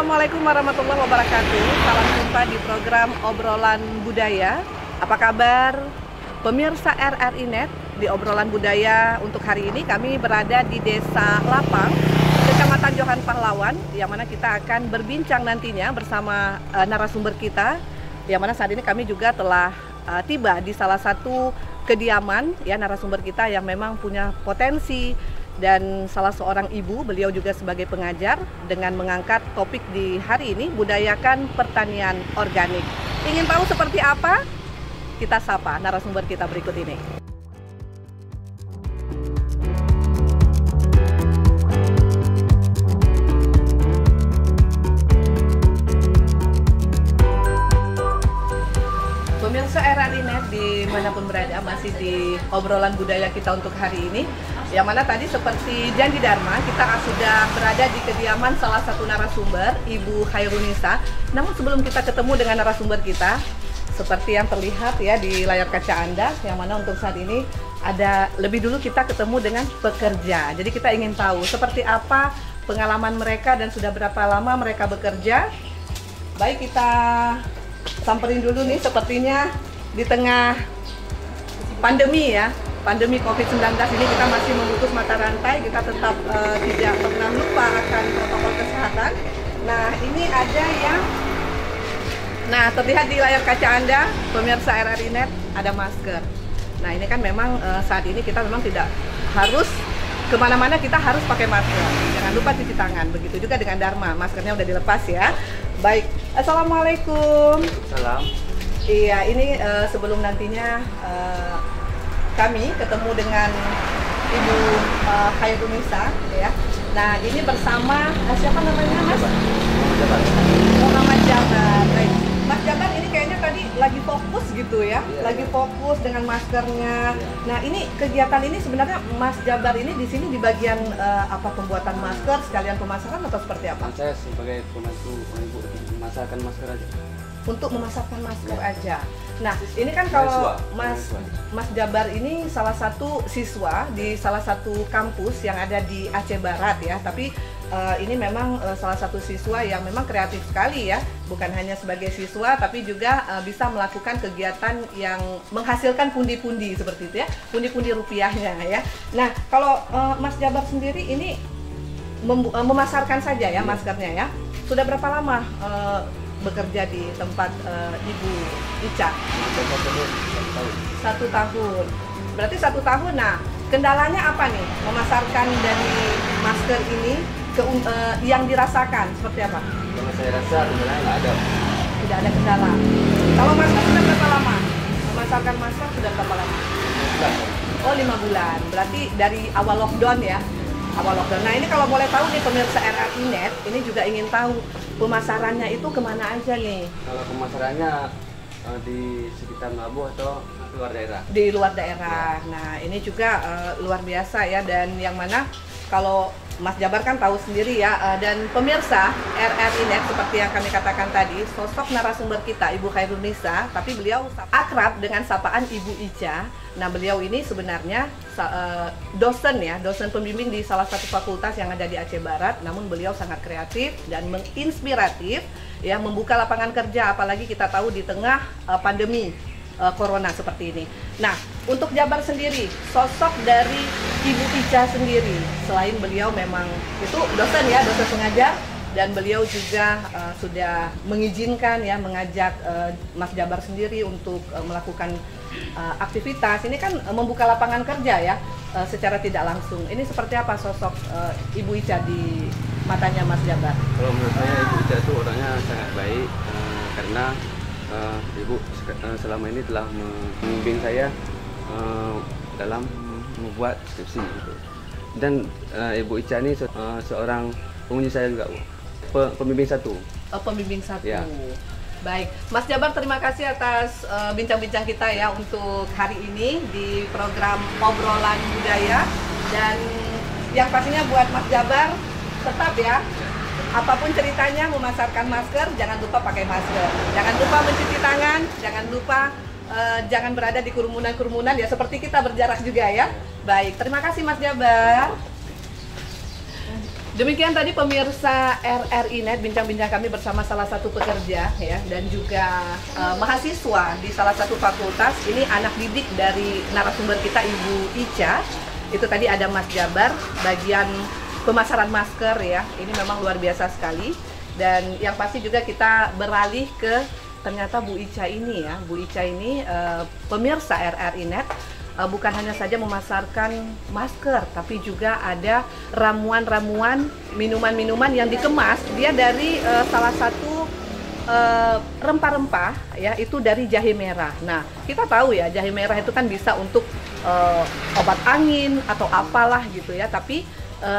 Assalamualaikum warahmatullahi wabarakatuh. Salam jumpa di program Obrolan Budaya. Apa kabar pemirsa RRI Net? Di Obrolan Budaya untuk hari ini kami berada di Desa Lapang, Kecamatan Johan Pahlawan, yang mana kita akan berbincang nantinya bersama narasumber kita, yang mana saat ini kami juga telah tiba di salah satu kediaman ya narasumber kita yang memang punya potensi dan salah seorang ibu, beliau juga sebagai pengajar dengan mengangkat topik di hari ini, budayakan pertanian organik. Ingin tahu seperti apa? Kita sapa narasumber kita berikut ini. Pemirsa RRI Net dimanapun berada, masih di obrolan budaya kita untuk hari ini, yang mana tadi seperti janji Dharma, kita sudah berada di kediaman salah satu narasumber, Ibu Khairunisa. Namun sebelum kita ketemu dengan narasumber kita, seperti yang terlihat ya di layar kaca Anda, yang mana untuk saat ini ada lebih dulu kita ketemu dengan pekerja. Jadi kita ingin tahu seperti apa pengalaman mereka dan sudah berapa lama mereka bekerja. Baik, kita samperin dulu nih, sepertinya di tengah pandemi ya, pandemi COVID-19 ini kita masih memutus mata rantai, kita tetap tidak pernah lupa akan protokol kesehatan. Nah, ini ada yang, nah terlihat di layar kaca Anda, pemirsa RRI Net, ada masker. Nah ini kan memang saat ini kita memang tidak harus kemana-mana, kita harus pakai masker. Jangan lupa cuci tangan, begitu juga dengan Dharma, maskernya udah dilepas ya. Baik, Assalamualaikum. Salam. Iya, ini sebelum nantinya kami ketemu dengan Ibu Khairunisa ya. Nah, ini bersama siapa namanya Mas? Muhammad Jabar. Baik. Mas Jabar ini kayaknya tadi lagi fokus gitu ya, lagi fokus dengan maskernya. Nah, ini kegiatan ini sebenarnya Mas Jabar ini di sini di bagian apa, pembuatan masker sekalian pemasaran atau seperti apa? Saya sebagai pembantu ibu memasarkan masker aja. Untuk memasarkan masker aja. Nah, ini kan kalau Mas Jabar ini salah satu siswa di salah satu kampus yang ada di Aceh Barat ya. Tapi ini memang salah satu siswa yang memang kreatif sekali ya. Bukan hanya sebagai siswa, tapi juga bisa melakukan kegiatan yang menghasilkan pundi-pundi seperti itu ya, pundi-pundi rupiahnya ya. Nah, kalau Mas Jabar sendiri ini memasarkan saja ya maskernya ya. Sudah berapa lama bekerja di tempat Ibu Ica? 1 tahun. Berarti 1 tahun. Nah, kendalanya apa nih memasarkan dari masker ini yang dirasakan seperti apa? Kalau saya rasa kendalanya nggak ada. Tidak ada kendala. Kalau masker sudah berapa lama? Memasarkan masker sudah berapa lama? 5 bulan. Oh, 5 bulan. Berarti dari awal lockdown ya? Awal lockdown. Nah, ini kalau boleh tahu nih pemirsa RRI Net, ini juga ingin tahu pemasarannya itu kemana aja nih? Kalau pemasarannya di sekitar Labuh atau luar daerah? Di luar daerah. Ya. Nah, ini juga luar biasa ya, dan yang mana kalau Mas Jabar kan tahu sendiri ya, dan pemirsa RRI Net seperti yang kami katakan tadi, sosok narasumber kita Ibu Khairunisa, tapi beliau akrab dengan sapaan Ibu Ica. Nah, beliau ini sebenarnya dosen ya, dosen pembimbing di salah satu fakultas yang ada di Aceh Barat. Namun beliau sangat kreatif dan menginspiratif ya, membuka lapangan kerja, apalagi kita tahu di tengah pandemi corona seperti ini. Nah, untuk Jabar sendiri, sosok dari Ibu Ica sendiri, selain beliau memang itu dosen ya, dosen pengajar, dan beliau juga sudah mengizinkan ya, mengajak Mas Jabar sendiri untuk melakukan aktivitas. Ini kan membuka lapangan kerja ya, secara tidak langsung. Ini seperti apa sosok Ibu Ica di matanya Mas Jabar? Kalau menurut saya Ibu Ica itu orangnya sangat baik, karena Ibu selama ini telah membimbing saya dalam membuat skripsi gitu. Dan Ibu Ica ini seorang pengunjung saya juga, pembimbing satu. Pembimbing satu. Ya. Baik, Mas Jabar, terima kasih atas bincang-bincang kita ya untuk hari ini di program Obrolan Budaya. Dan yang pastinya buat Mas Jabar, tetap ya, apapun ceritanya memasarkan masker, jangan lupa pakai masker, jangan lupa mencuci tangan, jangan lupa jangan berada di kerumunan-kerumunan ya, seperti kita berjarak juga ya. Baik, terima kasih Mas Jabar. Demikian tadi pemirsa RRI Net, bincang-bincang kami bersama salah satu pekerja ya, dan juga mahasiswa di salah satu fakultas. Ini anak didik dari narasumber kita, Ibu Ica. Itu tadi ada Mas Jabar, bagian pemasaran masker ya. Ini memang luar biasa sekali. Dan yang pasti juga kita beralih ke ternyata Bu Ica ini ya. Bu Ica ini pemirsa RRI Net, bukan hanya saja memasarkan masker, tapi juga ada ramuan-ramuan, minuman-minuman yang dikemas. Dia dari salah satu rempah-rempah ya, itu dari jahe merah. Nah, kita tahu ya, jahe merah itu kan bisa untuk obat angin atau apalah gitu ya. Tapi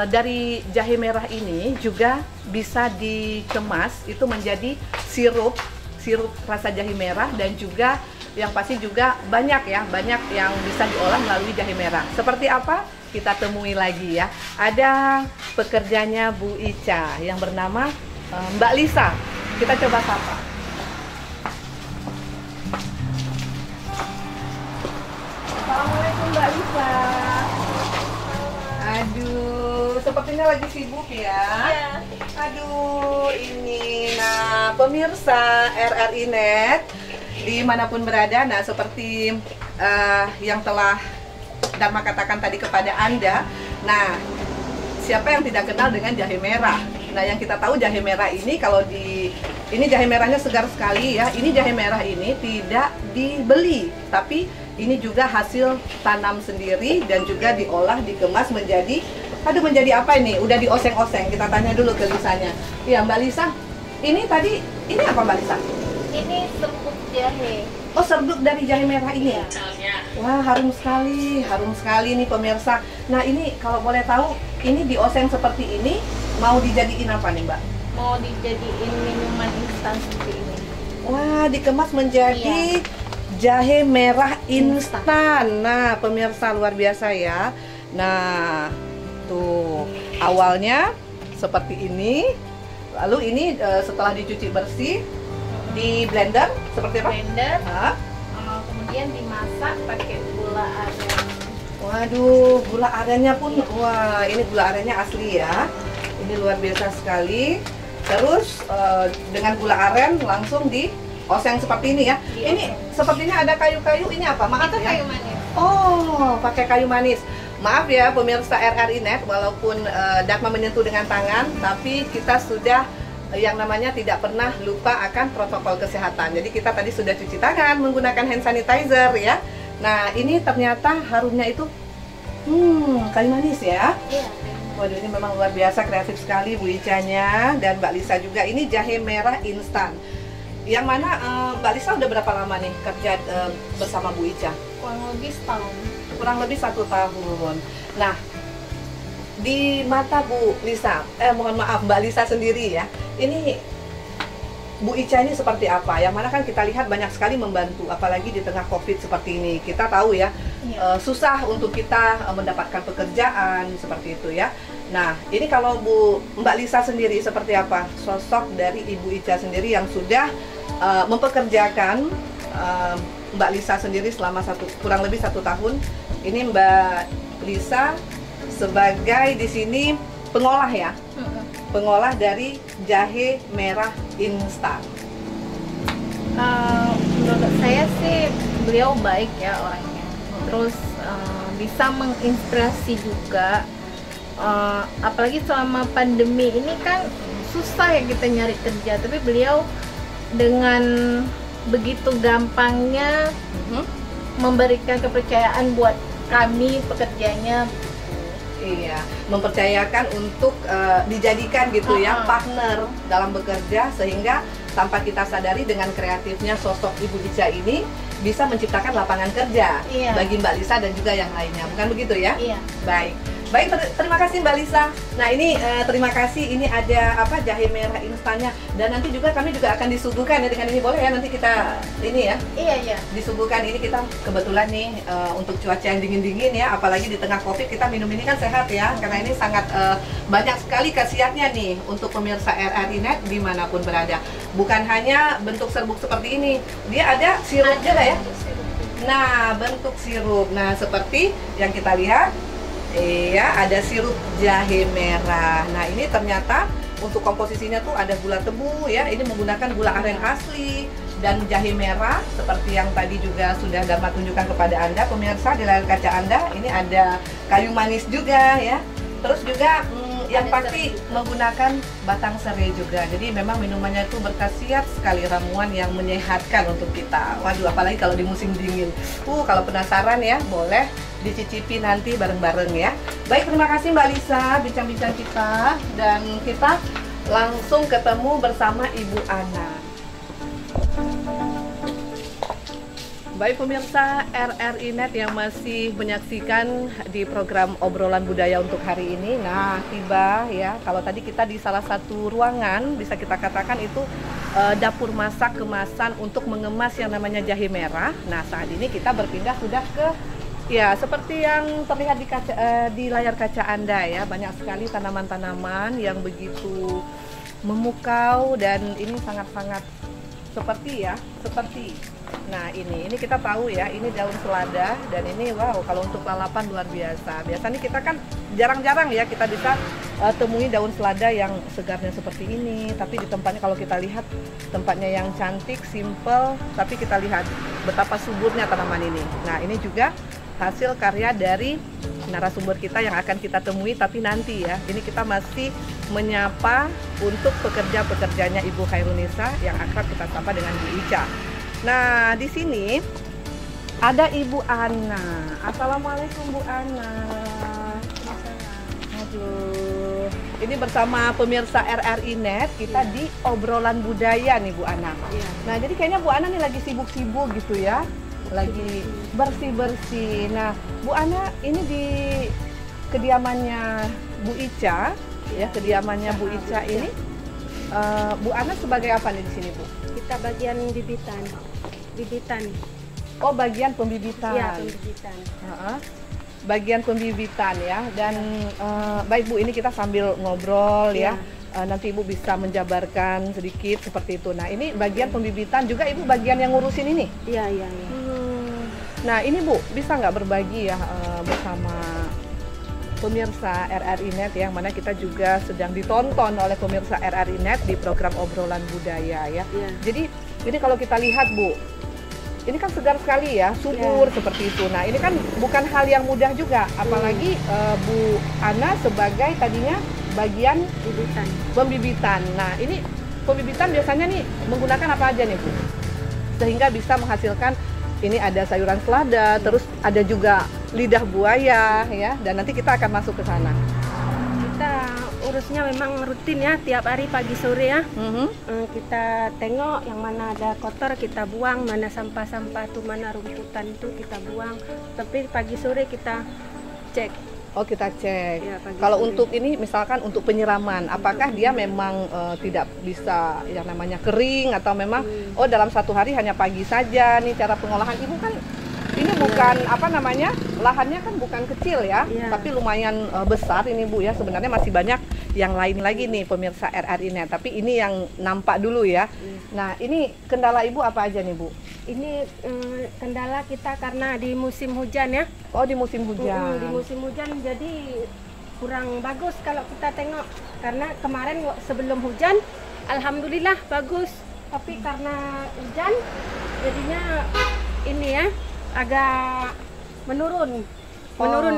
dari jahe merah ini juga bisa dikemas itu menjadi sirup rasa jahe merah, dan juga yang pasti juga banyak yang bisa diolah melalui jahe merah. Seperti apa? Kita temui lagi ya. Ada pekerjanya Bu Ica yang bernama Mbak Lisa. Kita coba sapa. Assalamualaikum Mbak Lisa. Aduh, sepertinya lagi sibuk ya. Iya. Aduh, ini. Nah, pemirsa RRI Net dimanapun berada, nah seperti yang telah Dharma katakan tadi kepada Anda, nah siapa yang tidak kenal dengan jahe merah? Nah, yang kita tahu jahe merah ini, kalau ini jahe merahnya segar sekali ya. Ini jahe merah ini tidak dibeli, tapi ini juga hasil tanam sendiri dan juga diolah, dikemas menjadi, menjadi apa ini? Udah dioseng-oseng. Kita tanya dulu ke Lisanya. Iya, Mbak Lisa, ini tadi, ini apa Mbak Lisa? Ini serbuk jahe. Oh, serbuk dari jahe merah ini ya? Misalnya. Wah, harum sekali nih pemirsa. Nah, ini kalau boleh tahu, ini dioseng seperti ini, mau dijadiin apa nih Mbak? Mau dijadiin minuman instan seperti ini. Wah, dikemas menjadi jahe merah instan. Nah, pemirsa luar biasa ya. Nah, tuh awalnya seperti ini. Lalu ini setelah dicuci bersih, di blender seperti apa? Blender. Hah? Kemudian dimasak pakai gula aren. Waduh, gula arennya pun, wah ini gula arennya asli ya. Ini luar biasa sekali. Terus dengan gula aren langsung dioseng seperti ini ya. Ini sepertinya ada kayu-kayu, ini apa? Maaf Itu ya. kayu manis. Oh, pakai kayu manis. Maaf ya pemirsa RRI Net, walaupun Dharma menyentuh dengan tangan, tapi kita sudah yang namanya tidak pernah lupa akan protokol kesehatan. Jadi kita tadi sudah cuci tangan menggunakan hand sanitizer ya. Nah, ini ternyata harumnya itu kayu manis ya. Iya. Waduh, ini memang luar biasa, kreatif sekali Bu Icanya dan Mbak Lisa juga. Ini jahe merah instan. Yang mana Mbak Lisa udah berapa lama nih kerja bersama Bu Ica? Kurang lebih setahun. Kurang lebih 1 tahun. Nah, di mata Bu Lisa, mohon maaf Mbak Lisa sendiri ya, ini Bu Ica ini seperti apa? Yang mana kan kita lihat banyak sekali membantu, apalagi di tengah COVID seperti ini. Kita tahu ya, susah untuk kita mendapatkan pekerjaan seperti itu ya. Nah, ini kalau Mbak Lisa sendiri seperti apa? Sosok dari Ibu Ica sendiri yang sudah mempekerjakan Mbak Lisa sendiri selama kurang lebih 1 tahun. Ini Mbak Lisa sebagai di sini pengolah ya, pengolah dari jahe merah instan. Menurut saya sih beliau baik ya orangnya. Terus bisa menginspirasi juga. Apalagi selama pandemi ini kan susah ya kita nyari kerja, tapi beliau dengan begitu gampangnya memberikan kepercayaan buat kami pekerjanya. Iya, mempercayakan untuk dijadikan gitu ya partner dalam bekerja, sehingga tanpa kita sadari dengan kreatifnya sosok Ibu Ica ini bisa menciptakan lapangan kerja bagi Mbak Lisa dan juga yang lainnya, bukan begitu ya? Iya. Baik, terima kasih Mbak Lisa. Nah ini terima kasih, ini ada jahe merah instannya, dan nanti juga kami juga akan disuguhkan ya dengan ini, boleh ya nanti kita ini ya? Iya. Disuguhkan ini, kita kebetulan nih untuk cuaca yang dingin-dingin ya, apalagi di tengah COVID kita minum ini kan sehat ya, karena ini sangat banyak sekali khasiatnya nih untuk pemirsa RRI Net dimanapun berada. Bukan hanya bentuk serbuk seperti ini, dia ada sirup juga ya. Nah, bentuk sirup. Nah, seperti yang kita lihat, Iya, ada sirup jahe merah. Nah, ini ternyata untuk komposisinya tuh ada gula tebu ya. Ini menggunakan gula aren asli dan jahe merah seperti yang tadi juga sudah Dharma tunjukkan kepada Anda pemirsa di layar kaca Anda. Ini ada kayu manis juga ya. Terus juga yang pasti menggunakan batang serai juga. Jadi memang minumannya itu berkhasiat sekali, ramuan yang menyehatkan untuk kita. Waduh, apalagi kalau di musim dingin. Kalau penasaran ya, boleh dicicipi nanti bareng-bareng ya. Baik, terima kasih Mbak Lisa bincang-bincang kita, dan kita langsung ketemu bersama Ibu Ana. Baik pemirsa RRI Net yang masih menyaksikan di program obrolan budaya untuk hari ini. Nah, tiba ya, kalau tadi kita di salah satu ruangan, bisa kita katakan itu dapur masak kemasan untuk mengemas yang namanya jahe merah. Nah, saat ini kita berpindah sudah ke, ya seperti yang terlihat di layar kaca Anda ya, banyak sekali tanaman-tanaman yang begitu memukau dan ini sangat-sangat seperti. Nah, ini kita tahu ya, ini daun selada, dan ini wow, kalau untuk lalapan luar biasa. Biasanya kita kan jarang-jarang ya kita bisa temui daun selada yang segarnya seperti ini. Tapi di tempatnya, kalau kita lihat tempatnya yang cantik, simple, tapi kita lihat betapa suburnya tanaman ini. Nah, ini juga hasil karya dari narasumber kita yang akan kita temui, tapi nanti ya, ini kita masih menyapa untuk pekerja-pekerjanya Ibu Khairunisa yang akrab kita sapa dengan Bu Ica. Nah, di sini ada Ibu Ana. Assalamualaikum Bu Ana. Aduh, ini bersama pemirsa RRI Net, kita di obrolan budaya nih Bu Ana. Nah, jadi kayaknya Bu Ana nih lagi sibuk-sibuk gitu ya, lagi bersih-bersih. Nah, Bu Ana ini di kediamannya Bu Ica, ya kediamannya Bu Ica ini. Bu Ana sebagai apa nih di sini Bu? Kita bagian bibitan. Oh, bagian pembibitan. Iya, pembibitan. Bagian pembibitan ya. Dan baik Bu, ini kita sambil ngobrol ya. Nanti Ibu bisa menjabarkan sedikit seperti itu. Nah, ini bagian pembibitan juga Ibu bagian yang ngurusin ini? Iya. Nah, ini Bu, bisa nggak berbagi ya bersama pemirsa RRI Net yang mana kita juga sedang ditonton oleh pemirsa RRI Net di program obrolan budaya ya. Jadi ini kalau kita lihat Bu, ini kan segar sekali ya, subur seperti itu. Nah, ini kan bukan hal yang mudah juga, apalagi Bu Ana sebagai tadinya bagian pembibitan. Nah, ini pembibitan biasanya nih menggunakan apa aja nih Bu? Sehingga bisa menghasilkan, ini ada sayuran selada, terus ada juga lidah buaya ya, dan nanti kita akan masuk ke sana. Kita urusnya memang rutin ya, tiap hari pagi sore ya. Kita tengok yang mana ada kotor kita buang, mana sampah-sampah tuh, mana rumputan itu kita buang. Tapi pagi sore kita cek. Oh, kita cek. Ya, kalau sore. Untuk ini misalkan untuk penyiraman, apakah dia memang tidak bisa yang namanya kering, atau memang oh dalam satu hari hanya pagi saja nih cara pengolahan? Ibu kan ini bukan apa namanya, lahannya kan bukan kecil ya, tapi lumayan besar ini Bu ya. Sebenarnya masih banyak yang lain lagi nih pemirsa RRI Net, tapi ini yang nampak dulu ya. Nah, ini kendala Ibu apa aja nih Bu? Ini kendala kita karena di musim hujan ya. Oh, di musim hujan. Di musim hujan jadi kurang bagus kalau kita tengok. Karena kemarin sebelum hujan alhamdulillah bagus, tapi karena hujan jadinya ini ya agak menurun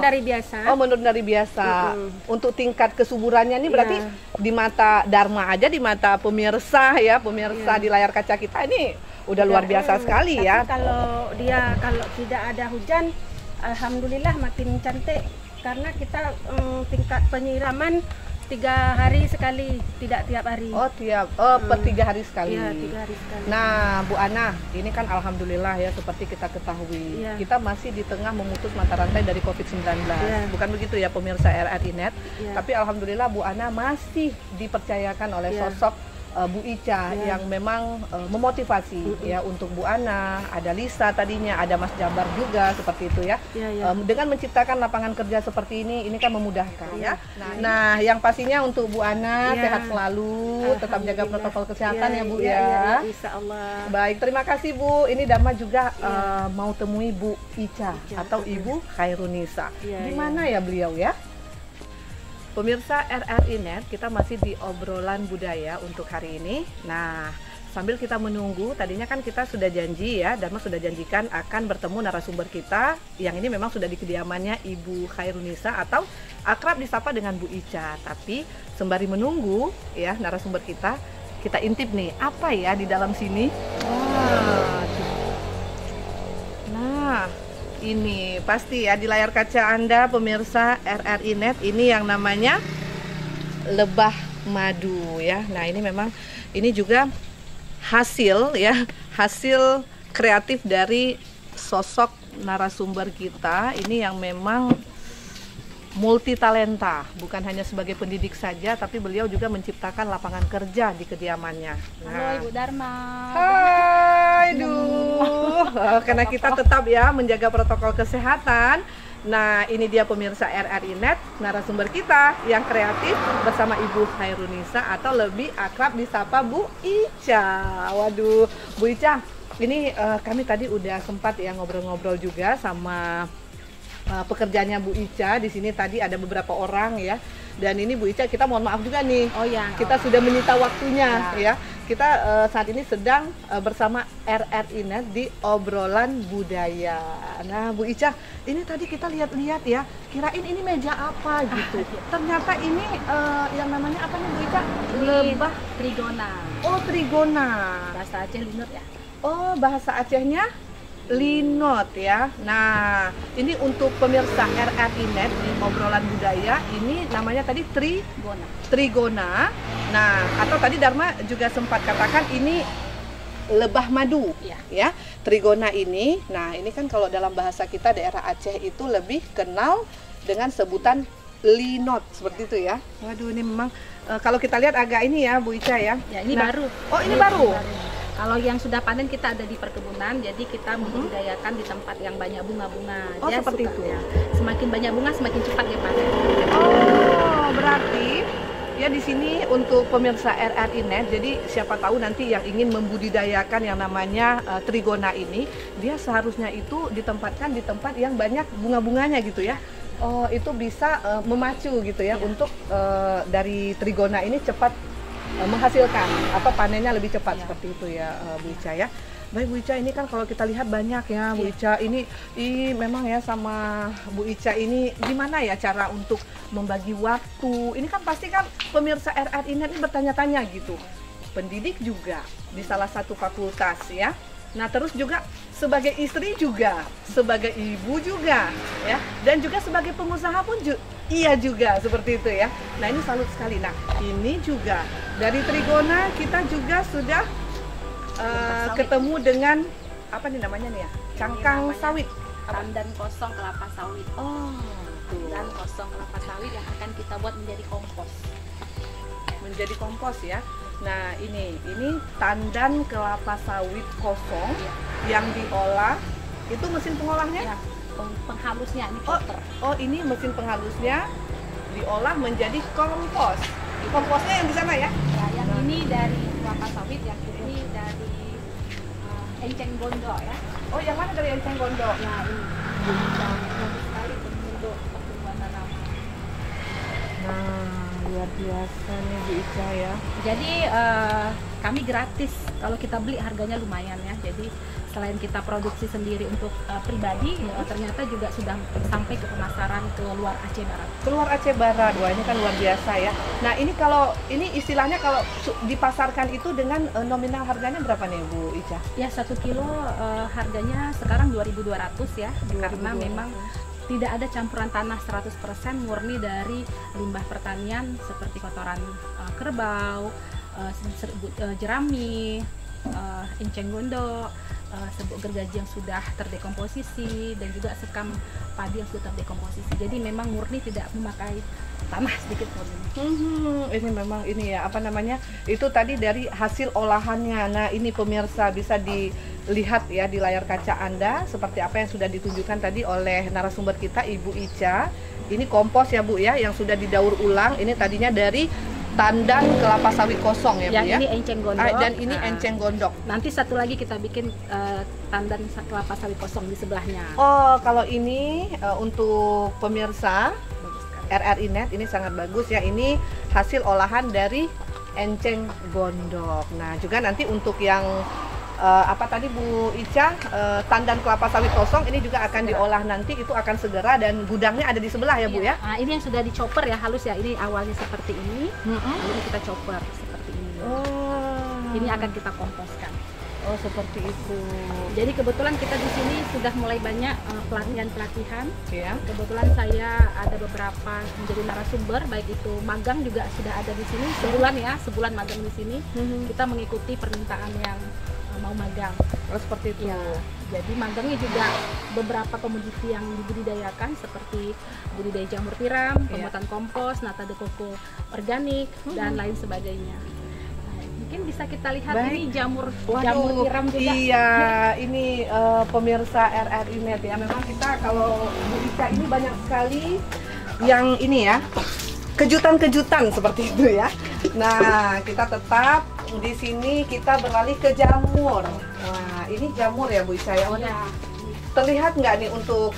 dari biasa. Oh, menurun dari biasa. Untuk tingkat kesuburannya ini berarti di mata Dharma aja, di mata pemirsa ya, pemirsa di layar kaca kita ini udah luar biasa sekali ya. Kalau tidak ada hujan, alhamdulillah makin cantik, karena kita tingkat penyiraman 3 hari sekali, tidak tiap hari. Oh, per 3 hari sekali. Iya, 3 hari sekali. Nah, Bu Ana, ini kan alhamdulillah ya, seperti kita ketahui, kita masih di tengah memutus mata rantai dari COVID-19. Bukan begitu ya pemirsa RRI Net, tapi alhamdulillah Bu Ana masih dipercayakan oleh sosok Bu Ica yang memang memotivasi ya untuk Bu Ana, ada Lisa tadinya, ada Mas Jabar juga seperti itu ya. Dengan menciptakan lapangan kerja seperti ini kan memudahkan ya. Nah, yang pastinya untuk Bu Ana sehat selalu, tetap jaga protokol kesehatan ya Bu ya. Insya Allah. Baik, terima kasih Bu. Ini Dharma juga mau temui Bu Ica atau Ibu Khairunisa. Di mana ya beliau ya? Pemirsa RRI Net, kita masih di obrolan budaya untuk hari ini. Nah, sambil kita menunggu, tadinya kan kita sudah janji ya, Dharma sudah janjikan akan bertemu narasumber kita, yang ini memang sudah di kediamannya Ibu Khairunisa atau akrab disapa dengan Bu Ica. Tapi sembari menunggu ya narasumber kita intip nih, apa ya di dalam sini? Nah, ini pasti ya di layar kaca Anda pemirsa RRI Net, ini yang namanya lebah madu ya. Nah, ini memang ini juga hasil kreatif dari sosok narasumber kita ini yang memang multi talenta, bukan hanya sebagai pendidik saja, tapi beliau juga menciptakan lapangan kerja di kediamannya. Halo Ibu Dharma. Hai, karena kita tetap ya menjaga protokol kesehatan. Nah, ini dia pemirsa RRI Net, narasumber kita yang kreatif bersama Ibu Khairunisa atau lebih akrab disapa Bu Ica. Waduh, Bu Ica, ini kami tadi udah sempat ya ngobrol-ngobrol juga sama pekerjaannya Bu Ica. Di sini tadi ada beberapa orang ya. Dan ini Bu Ica, kita mohon maaf juga nih. Kita sudah menyita waktunya ya. Kita saat ini sedang bersama RRI Net di obrolan budaya. Nah, Bu Ica, ini tadi kita lihat-lihat ya. Kirain ini meja apa gitu. Ternyata ini yang namanya apa nih Bu Ica? Lebah trigona. Oh, trigona. Bahasa Aceh linut ya. Oh, bahasa Acehnya linot ya. Nah, ini untuk pemirsa RRI Net di obrolan budaya, ini namanya tadi trigona. Nah, atau tadi Dharma juga sempat katakan ini lebah madu ya. Trigona ini, nah ini kan kalau dalam bahasa kita daerah Aceh itu lebih kenal dengan sebutan linot seperti itu ya. Waduh, ini memang kalau kita lihat agak ini ya Bu Ica ya. Ya, ini baru. Oh, ini baru. Kalau yang sudah panen kita ada di perkebunan, jadi kita membudidayakan di tempat yang banyak bunga-bunga. Oh, seperti itu ya. Semakin banyak bunga, semakin cepat dia panen. Oh, berarti ya di sini untuk pemirsa RRI Net, jadi siapa tahu nanti yang ingin membudidayakan yang namanya trigona ini, dia seharusnya itu ditempatkan di tempat yang banyak bunga-bunganya gitu ya. Oh, itu bisa memacu gitu ya untuk dari trigona ini cepat menghasilkan atau panennya lebih cepat seperti itu ya Bu Ica ya. Baik Bu Ica, ini kan kalau kita lihat banyak ya Bu Ica, ini memang ya sama Bu Ica ini gimana ya cara untuk membagi waktu. Ini kan pasti kan pemirsa RRI Net ini bertanya-tanya gitu. Pendidik juga di salah satu fakultas ya. Nah, terus juga sebagai istri juga, sebagai ibu juga ya, dan juga sebagai pengusaha pun iya juga seperti itu ya. Nah, ini salut sekali. Nah, ini juga dari trigona kita juga sudah ketemu dengan apa nih namanya nih ya? Cangkang sawit. Tandan kosong kelapa sawit. Oh, tandan kosong kelapa sawit yang akan kita buat menjadi kompos. Menjadi kompos ya. Nah, ini tandan kelapa sawit kosong yang diolah. Itu mesin pengolahnya? Ya, penghalusnya ini filter. Oh, ini mesin penghalusnya diolah menjadi kompos. Komposnya yang di sana ya? Ya, yang ini dari kelapa sawit, yang ini dari enceng gondok ya. Oh, yang mana dari enceng gondok? Ya, ini bagus sekali untuk pertumbuhan tanaman. Nah, luar biasa nih Bu Ica ya. Jadi kami gratis, kalau kita beli harganya lumayan ya. Jadi selain kita produksi sendiri untuk pribadi, ternyata juga sudah sampai ke pemasaran ke luar Aceh Barat. Keluar Aceh Barat, wah ini kan luar biasa ya. Nah, ini kalau ini istilahnya kalau dipasarkan itu dengan nominal harganya berapa nih Bu Ica? Ya, 1 kilo harganya sekarang 2.200 ya, karena memang tidak ada campuran tanah 100%, murni dari limbah pertanian seperti kotoran kerbau, jerami, enceng gondok, serbuk gergaji yang sudah terdekomposisi dan juga sekam padi yang sudah terdekomposisi. Jadi memang murni tidak memakai tanah sedikit pun. Ini memang ini ya, apa namanya, itu tadi dari hasil olahannya. Nah ini pemirsa bisa dilihat ya di layar kaca Anda seperti apa yang sudah ditunjukkan tadi oleh narasumber kita Ibu Ica. Ini kompos ya Bu ya, yang sudah didaur ulang. Ini tadinya dari tandan kelapa sawit kosong ya Bu Yang ya. ini enceng gondok. Dan ini enceng gondok. Nanti satu lagi kita bikin tandan kelapa sawit kosong di sebelahnya. Oh, kalau ini untuk pemirsa RRI Net ini sangat bagus ya. Ini hasil olahan dari enceng gondok. Nah, juga nanti untuk yang apa tadi Bu Ica, tandan kelapa sawit kosong ini juga akan diolah nanti, itu akan segera, dan gudangnya ada di sebelah ya Bu ya. Nah, ini yang sudah dicoper ya, halus ya. Ini awalnya seperti ini. Ini kita coper seperti ini. Ini akan kita komposkan. Oh, seperti itu. Jadi kebetulan kita di sini sudah mulai banyak pelatihan-pelatihan. Ya. Kebetulan saya ada beberapa menjadi narasumber, baik itu magang juga sudah ada di sini sebulan ya, sebulan magang di sini. Kita mengikuti permintaan yang mau magang. Oh, seperti itu. Ya, jadi magangnya juga beberapa komoditi yang dibudidayakan seperti budidaya jamur tiram, pembuatan kompos, nata de coco organik dan lain sebagainya. Nah, mungkin bisa kita lihat ini jamur tiram juga. Iya, ini pemirsa RRI Net ya. Memang kita kalau Bu Ica ini banyak sekali yang ini ya, kejutan-kejutan seperti itu ya. Nah, kita tetap di sini kita beralih ke jamur. Wah, ini jamur ya Bu Ica ya. Terlihat nggak nih untuk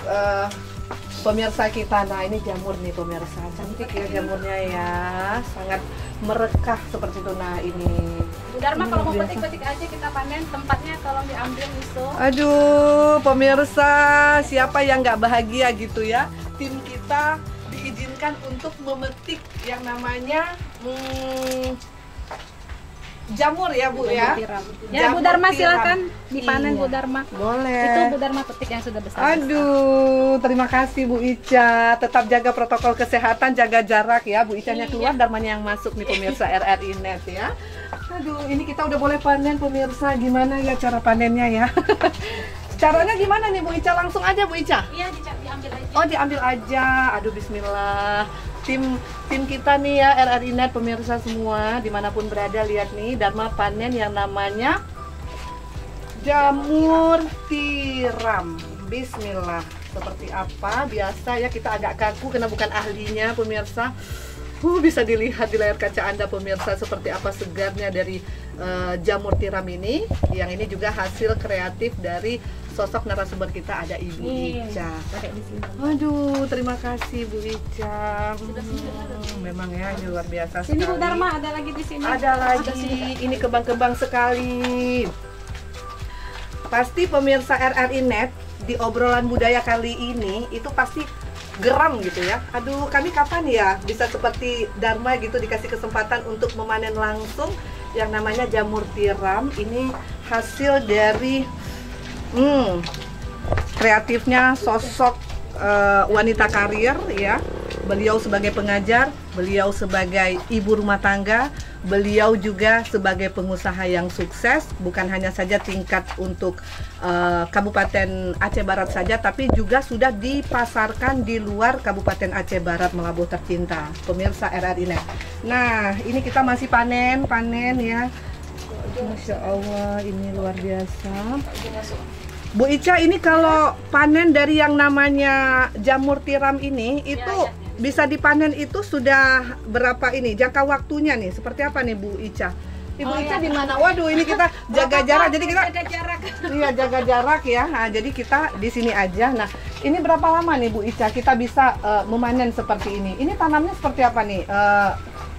pemirsa kita? Nah, ini jamur nih pemirsa. Cantik ya jamurnya ya. Sangat merekah seperti itu. Nah, ini Bu Dharma, kalau mau petik-petik aja kita panen, tempatnya tolong diambil Miso. Aduh, pemirsa, siapa yang nggak bahagia gitu ya? Tim kita diizinkan untuk memetik yang namanya jamur ya Bu ya. Ya Bu Dharma, tiram. silakan dipanen. Iya. Bu Dharma. Boleh. Itu Bu Dharma petik yang sudah besar. Aduh, terima kasih Bu Ica. Tetap jaga protokol kesehatan, jaga jarak ya. Bu Icanya keluar, Dharmanya yang masuk nih pemirsa RRI Net ya. Aduh, ini kita udah boleh panen pemirsa. Gimana ya cara panennya ya? Caranya gimana nih Bu Ica? Langsung aja Bu Ica? Iya, diambil aja. Oh, diambil aja. Aduh, bismillah. Tim kita nih ya, RRI Net pemirsa semua dimanapun berada, lihat nih Dharma panen yang namanya jamur tiram. Bismillah. Seperti apa? Biasa ya, kita agak kaku karena bukan ahlinya pemirsa. Bisa dilihat di layar kaca Anda pemirsa seperti apa segarnya dari jamur tiram ini. Yang ini juga hasil kreatif dari sosok narasumber kita, ada Ibu Ica. Waduh, terima kasih Bu Ica. Memang ya, ini luar biasa sekali. Sini Bu Dharma, ada lagi di sini. Ada lagi, ini kembang-kembang sekali. Pasti pemirsa RRI Net di obrolan budaya kali ini itu pasti geram gitu ya. Aduh, kami kapan ya bisa seperti Dharma gitu dikasih kesempatan untuk memanen langsung yang namanya jamur tiram. Ini hasil dari kreatifnya sosok wanita karir ya. Beliau sebagai pengajar, beliau sebagai ibu rumah tangga, beliau juga sebagai pengusaha yang sukses, bukan hanya saja tingkat untuk Kabupaten Aceh Barat saja, tapi juga sudah dipasarkan di luar Kabupaten Aceh Barat, Melabuh tercinta, pemirsa RRI Net. Nah, ini kita masih panen ya. Masya Allah, ini luar biasa. Bu Ica, ini kalau panen dari yang namanya jamur tiram ini, itu bisa dipanen itu sudah berapa ini? Jangka waktunya nih, seperti apa nih Bu Ica? Ibu Ica di mana? Waduh, ini kita jaga jarak, jadi kita jaga jarak. Iya, jaga jarak ya. Nah, jadi kita di sini aja. Nah, ini berapa lama nih Bu Ica kita bisa memanen seperti ini? Ini tanamnya seperti apa nih?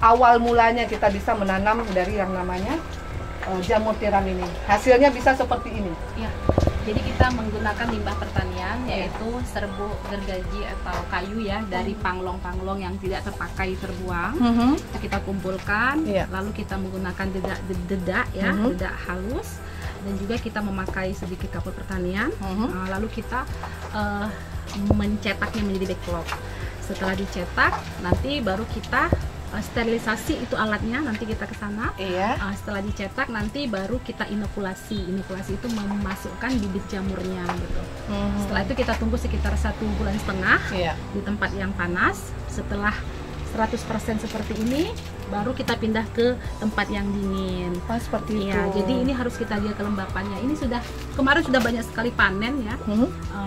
Awal mulanya kita bisa menanam dari yang namanya jamur tiram ini. Hasilnya bisa seperti ini. Iya. Jadi kita menggunakan limbah pertanian, yaitu serbuk gergaji atau kayu ya, dari panglong-panglong yang tidak terpakai terbuang. Itu kita kumpulkan, lalu kita menggunakan dedak ya, dedak halus, dan juga kita memakai sedikit kapur pertanian. Lalu kita mencetaknya menjadi backlog. Setelah dicetak, nanti baru kita sterilisasi itu alatnya, nanti kita ke sana. Iya. Setelah dicetak nanti baru kita inokulasi. Inokulasi itu memasukkan bibit jamurnya gitu. Setelah itu kita tunggu sekitar 1,5 bulan Iya. di tempat yang panas. Setelah 100% seperti ini, baru kita pindah ke tempat yang dingin. Seperti Iya, itu. jadi ini harus kita jaga kelembapannya. Ini kemarin sudah banyak sekali panen ya.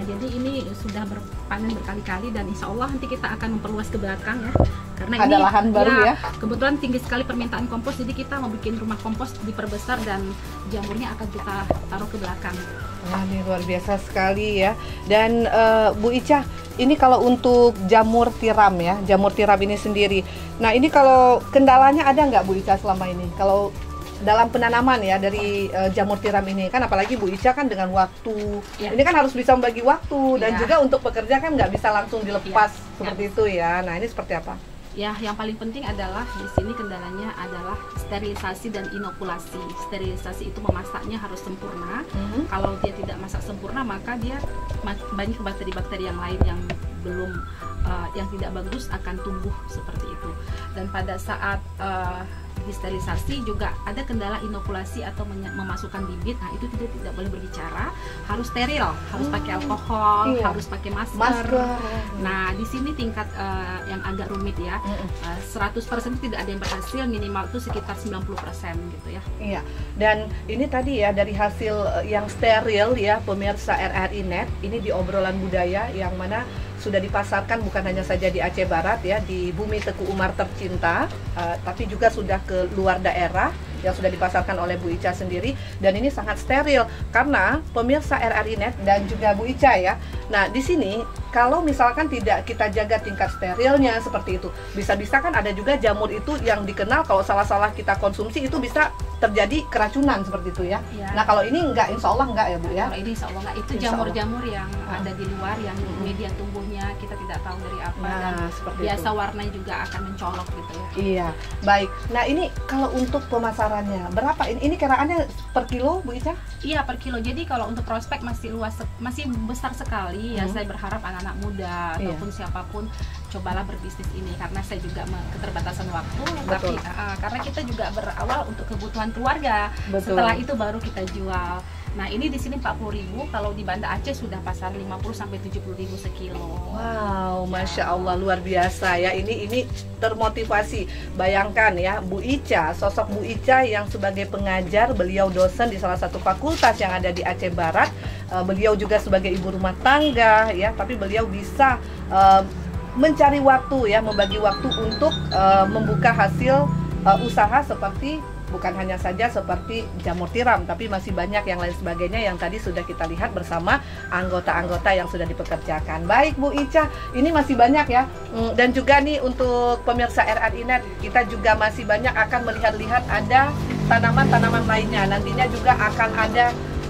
Jadi ini sudah berpanen berkali-kali dan insya Allah nanti kita akan memperluas ke belakang ya. Karena Ada ini lahan baru ya. Kebetulan tinggi sekali permintaan kompos, jadi kita mau bikin rumah kompos diperbesar dan jamurnya akan kita taruh ke belakang. Wah, ini luar biasa sekali ya. Dan Bu Ica, ini kalau untuk jamur tiram ya, jamur tiram ini sendiri. Nah, ini kalau kendalanya ada nggak Bu Ica selama ini? Kalau dalam penanaman ya dari jamur tiram ini kan, apalagi Bu Ica kan dengan waktu, ini kan harus bisa membagi waktu dan juga untuk pekerja kan nggak bisa langsung dilepas seperti itu ya. Nah, ini seperti apa? Ya, yang paling penting adalah di sini kendalanya adalah sterilisasi dan inokulasi. Sterilisasi itu memasaknya harus sempurna. Kalau dia tidak masak sempurna, maka dia banyak bakteri-bakteri yang lain yang belum yang tidak bagus akan tumbuh seperti itu. Dan pada saat disterilisasi juga ada kendala inokulasi atau memasukkan bibit. Nah, itu tidak boleh berbicara, harus steril, harus pakai alkohol, harus pakai masker. Nah, di sini tingkat yang agak rumit ya. 100% tidak ada yang berhasil, minimal itu sekitar 90% gitu ya. Iya. Dan ini tadi ya dari hasil yang steril ya pemirsa RRI Net, ini di obrolan budaya yang mana sudah dipasarkan bukan hanya saja di Aceh Barat ya, di bumi Teku Umar tercinta, tapi juga sudah ke luar daerah yang sudah dipasarkan oleh Bu Ica sendiri. Dan ini sangat steril karena pemirsa RRI Net dan juga Bu Ica ya. Nah, di sini kalau misalkan tidak kita jaga tingkat sterilnya seperti itu, bisa-bisa kan ada juga jamur itu yang dikenal kalau salah-salah kita konsumsi itu bisa terjadi keracunan seperti itu ya. Nah, kalau ini enggak, insya Allah enggak ya Bu ya? Kalau ini insya Allah enggak, itu jamur-jamur yang ada di luar yang media tumbuhnya kita tidak tahu dari apa, dan biasa itu warnanya juga akan mencolok gitu ya. Iya, baik. Nah, ini kalau untuk pemasarannya berapa? Ini kiraannya per kilo Bu Ica? Iya, per kilo. Jadi kalau untuk prospek masih luas, masih besar sekali ya. Saya berharap anak-anak muda ataupun siapapun cobalah berbisnis ini, karena saya juga keterbatasan waktu. Tapi karena kita juga berawal untuk kebutuhan keluarga. Setelah itu baru kita jual. Nah, ini di sini 40.000, kalau di Banda Aceh sudah pasar 50 sampai 70.000 sekilo. Wow, Masya Allah, luar biasa ya. Ini termotivasi. Bayangkan ya, Bu Ica, sosok Bu Ica yang sebagai pengajar, beliau dosen di salah satu fakultas yang ada di Aceh Barat. Beliau juga sebagai ibu rumah tangga ya, tapi beliau bisa mencari waktu ya, membagi waktu untuk membuka hasil usaha seperti bukan hanya saja seperti jamur tiram, tapi masih banyak yang lain sebagainya yang tadi sudah kita lihat bersama anggota-anggota yang sudah dipekerjakan. Baik Bu Ica, ini masih banyak ya. Dan juga nih untuk pemirsa RRI Net, kita juga masih banyak akan melihat-lihat ada tanaman-tanaman lainnya. Nantinya juga akan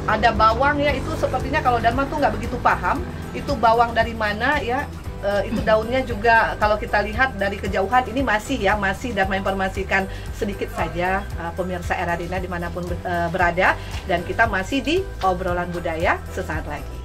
ada bawang ya, itu sepertinya kalau Dharma tuh nggak begitu paham, itu bawang dari mana ya. Itu daunnya juga kalau kita lihat dari kejauhan ini masih dan menginformasikan sedikit saja pemirsa RRI dimanapun berada, dan kita masih di obrolan budaya sesaat lagi.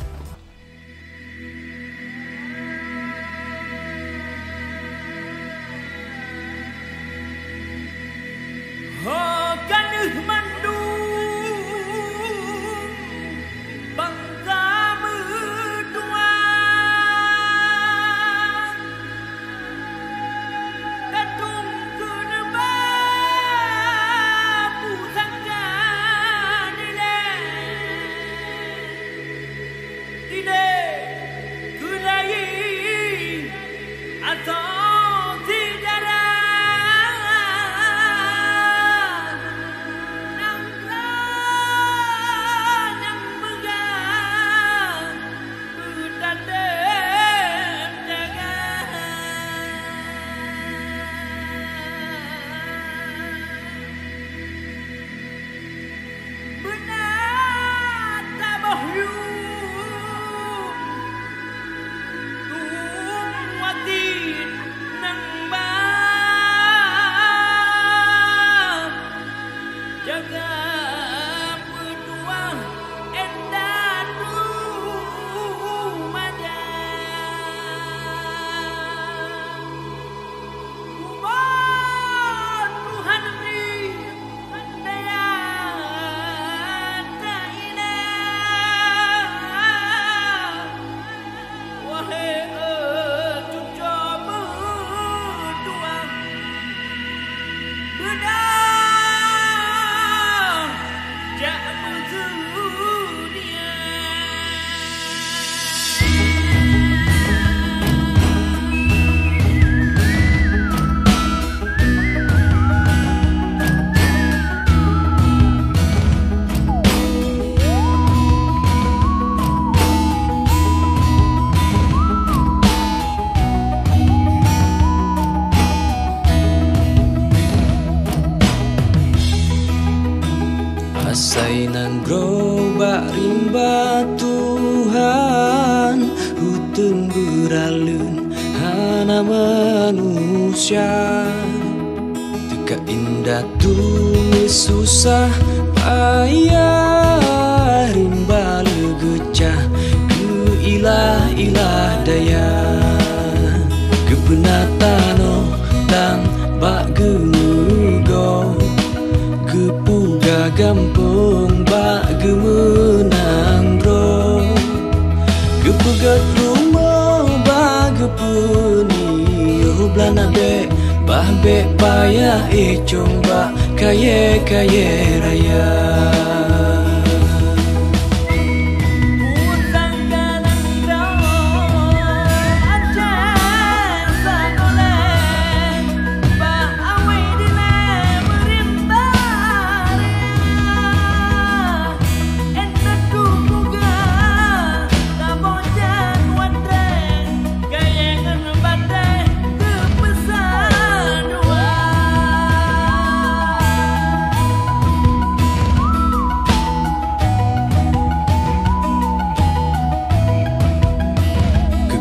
batuhan hutun beralun hana manusia teka indah tulis susah payah rimba legecah ke ilah-ilah daya kebenatano dan bak gemugo kepuga gampung bak gemenang bro kepegat rumah bak gepeni yo blana be bah be payah coba kaya raya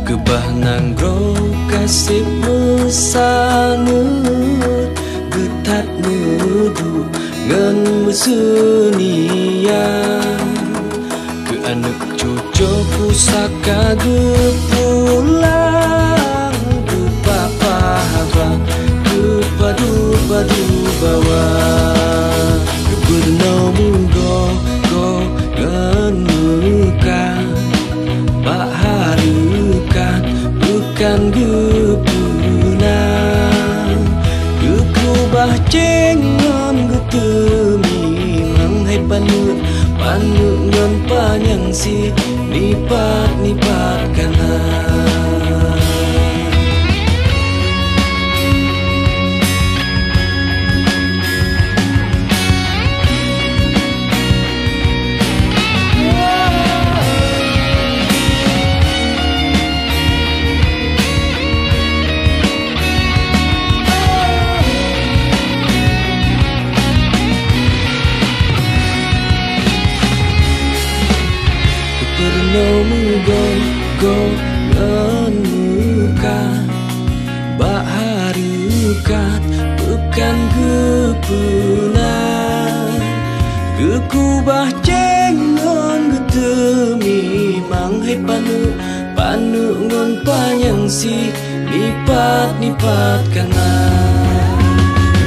Kebah nanggro kasih mesanut getat nudu ngen mesenian ke anak cucu pusaka gepulang ke papa haba ke padu bawa ke bernomu go ngen muka bak harukan bukan gepunang gekubah cengon getemi manghai panut ngon panjang si nipat kanan go menukan bak harukat bukan gepunang gekubah cengon getemi manghai panu ngon panjang si nipat kanan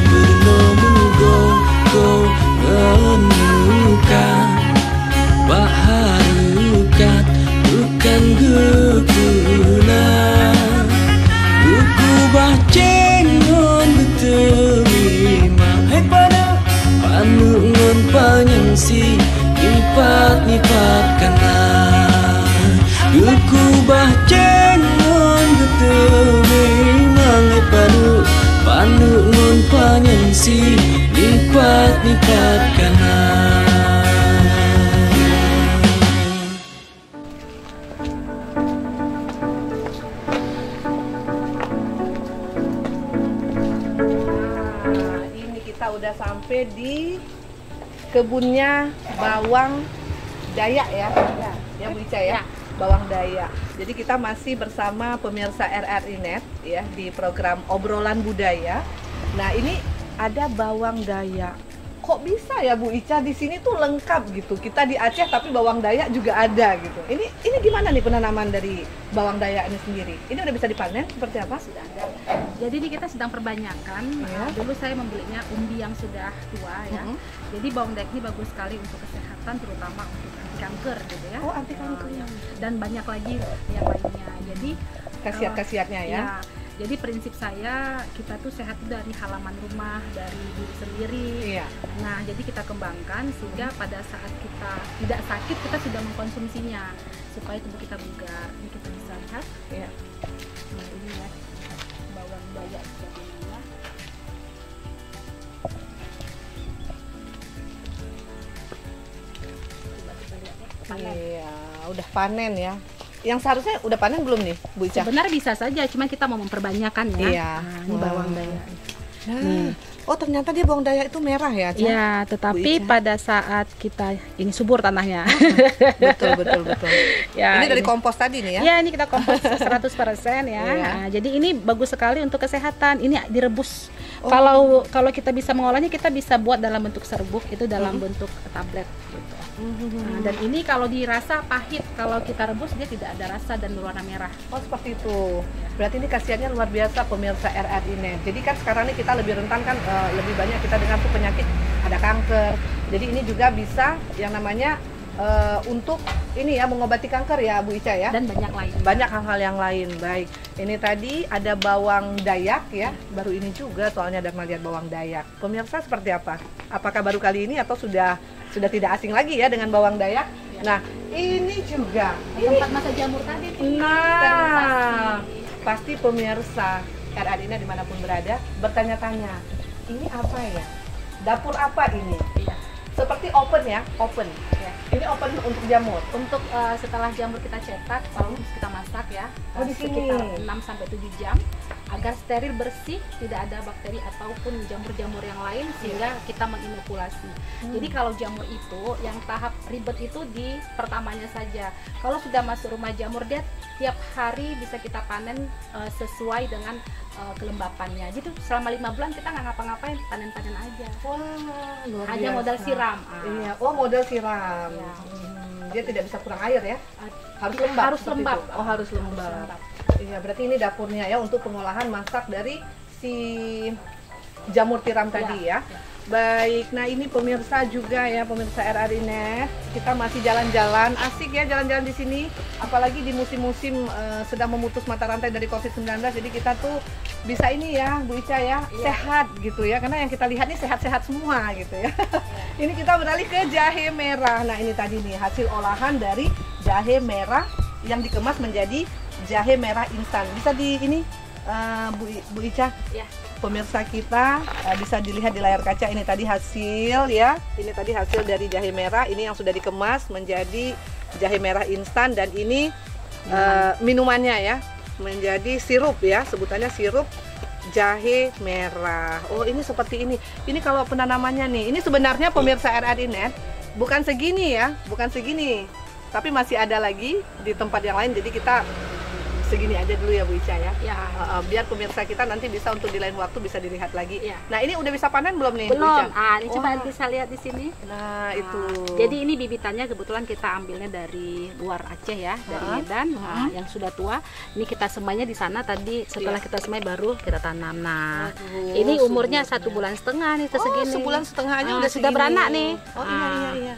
bernomu go menukan bak harukat bukan gepunang gekubah cengon getemi manghai panu ngon panjang si nipat kanan gekubah cengon getemi manghai panu ngon panjang si nipat kanan. Udah sampai di kebunnya bawang Dayak ya, ya Bu Ica ya, bawang Dayak. Jadi kita masih bersama pemirsa RRI Net ya di program Obrolan Budaya. Nah ini ada bawang Dayak. Kok bisa ya Bu Ica di sini tuh lengkap gitu. Kita di Aceh tapi bawang Dayak juga ada gitu. Ini gimana nih penanaman dari bawang Dayak ini sendiri? Ini udah bisa dipanen seperti apa? Sudah ada. Jadi ini kita sedang perbanyakkan. Dulu saya membelinya umbi yang sudah tua ya. Jadi bawang Dayak ini bagus sekali untuk kesehatan, terutama untuk anti kanker gitu ya. Oh, anti kanker. Dan banyak lagi yang lainnya. Jadi khasiat-khasiatnya ya. Jadi prinsip saya, kita tuh sehat dari halaman rumah, dari diri sendiri. Nah, jadi kita kembangkan sehingga pada saat kita tidak sakit, kita sudah mengkonsumsinya supaya tubuh kita bugar. Ini kita bisa lihat. Nah, ini ya bawang Dayak sebagainya. Iya, udah panen ya. Yang seharusnya udah panen belum nih, Bu Ica? Sebenarnya bisa saja, cuma kita mau memperbanyakkan ya. Iya. Nah, ini bawang Dayak. Nah, Oh ternyata dia bawang dayak itu merah ya, Ca? Ya, tetapi pada saat kita ini subur tanahnya. Betul. Ya, ini dari kompos tadi nih ya? Ya, ini kita kompos 100% ya. Nah, jadi ini bagus sekali untuk kesehatan. Ini direbus. Kalau kita bisa mengolahnya, kita bisa buat dalam bentuk serbuk, itu dalam bentuk tablet gitu. Nah, dan ini kalau dirasa pahit, kalau kita rebus dia tidak ada rasa dan berwarna merah. Oh seperti itu. Berarti ini khasiatnya luar biasa pemirsa RRI Net. Jadi kan sekarang ini kita lebih rentan kan, lebih banyak kita dengar tuh penyakit, ada kanker. Jadi ini juga bisa yang namanya untuk ini ya, mengobati kanker ya Bu Ica ya. Dan banyak lain. Banyak hal-hal yang lain. Baik. Ini tadi ada bawang dayak ya. Baru ini juga soalnya ada melihat bawang dayak. Pemirsa seperti apa? Apakah baru kali ini atau sudah tidak asing lagi ya dengan bawang dayak? Ya. Nah, ini juga Tempat masak jamur tadi nih. Nah, pasti pemirsa RRI Net dimanapun berada bertanya-tanya, ini apa ya? Dapur apa ini? Iya. Seperti open ya, open. Ya. Ini open untuk jamur. Untuk setelah jamur kita cetak, lalu kita masak ya, Oh, di sini. sekitar 6-7 jam agar steril, bersih, tidak ada bakteri ataupun jamur-jamur yang lain sehingga kita menginokulasi. Jadi kalau jamur itu yang tahap ribet itu di pertamanya saja. Kalau sudah masuk rumah jamur, dia tiap hari bisa kita panen sesuai dengan kelembapannya. Jadi selama 5 bulan kita nggak ngapa-ngapain, panen-panen aja. Wah, luar Hanya biasa. modal siram. Iya, oh modal siram. Ya. Dia tidak bisa kurang air ya. Harus lembab. Harus seperti lembab. itu. Oh, harus lembab. Iya, berarti ini dapurnya ya untuk pengolahan masak dari si jamur tiram tadi ya. Baik, nah ini pemirsa juga ya, pemirsa RRI Net. Kita masih jalan-jalan, asik ya jalan-jalan di sini. Apalagi di musim-musim sedang memutus mata rantai dari COVID-19. Jadi kita tuh bisa ini ya, Bu Ica ya, sehat gitu ya. Karena yang kita lihat nih sehat-sehat semua gitu ya. Ini kita beralih ke jahe merah. Nah ini tadi nih hasil olahan dari jahe merah yang dikemas menjadi jahe merah instan. Bisa di ini Bu Ica? Ya. Pemirsa kita bisa dilihat di layar kaca, ini tadi hasil ya. Ini tadi hasil dari jahe merah, ini yang sudah dikemas menjadi jahe merah instan, dan ini minumannya ya, menjadi sirup ya, sebutannya sirup jahe merah. Oh ini seperti ini. Ini kalau penanamannya nih, ini sebenarnya pemirsa RRI Net bukan segini ya, bukan segini, tapi masih ada lagi di tempat yang lain. Jadi kita segini aja dulu ya Bu Ica ya. Ya. Biar pemirsa kita nanti bisa untuk di lain waktu bisa dilihat lagi. Ya. Nah ini udah bisa panen belum nih? Bu Belum. Ica? Ini coba bisa lihat di sini. Nah itu. Jadi ini bibitannya kebetulan kita ambilnya dari luar Aceh ya, dari Medan. Nah, yang sudah tua. Ini kita semainya di sana tadi. Setelah kita semai baru kita tanam. Nah, ini umurnya 1,5 bulan nih segini. 1,5 bulan aja udah sudah segini. beranak nih. Oh iya.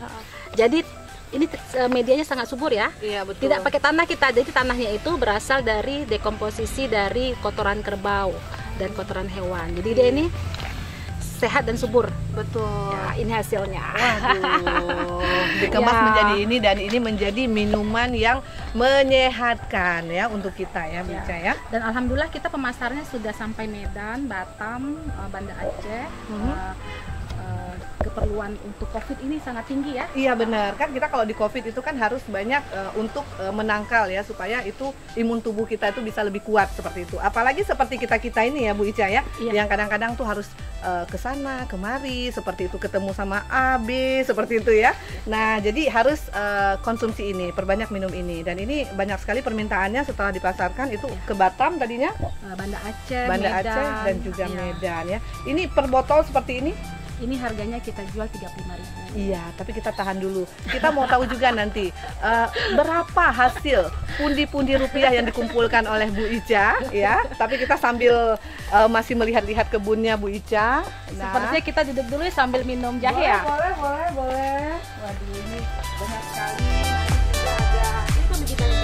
Jadi ini medianya sangat subur ya. Iya betul. Tidak pakai tanah kita, jadi tanahnya itu berasal dari dekomposisi dari kotoran kerbau dan kotoran hewan. Jadi dia ini sehat dan subur. Betul. Ya, ini hasilnya. Waduh, dikemas Ya. menjadi ini, dan ini menjadi minuman yang menyehatkan ya untuk kita ya Bu Ica ya. Dan alhamdulillah kita pemasarannya sudah sampai Medan, Batam, Banda Aceh. Keperluan untuk COVID ini sangat tinggi ya. Iya benar, kan kita kalau di COVID itu kan harus banyak untuk menangkal ya, supaya itu imun tubuh kita itu bisa lebih kuat seperti itu. Apalagi seperti kita ini ya Bu Ica ya, yang kadang-kadang tuh harus ke sana kemari seperti itu, ketemu sama A, B seperti itu ya. Nah jadi harus konsumsi ini, perbanyak minum ini, dan ini banyak sekali permintaannya setelah dipasarkan itu ke Batam tadinya, Banda Aceh, Banda Medan, Aceh dan juga iya. Medan ya. Ini per botol seperti ini. Ini harganya kita jual 35.000. Iya, tapi kita tahan dulu. Kita mau tahu juga nanti berapa hasil pundi-pundi rupiah yang dikumpulkan oleh Bu Ica ya. Tapi kita sambil masih melihat-lihat kebunnya Bu Ica. Nah, Sepertinya kita duduk dulu ya sambil minum jahe ya. Boleh. Waduh, ini banyak sekali. Nanti juga ada itu begini.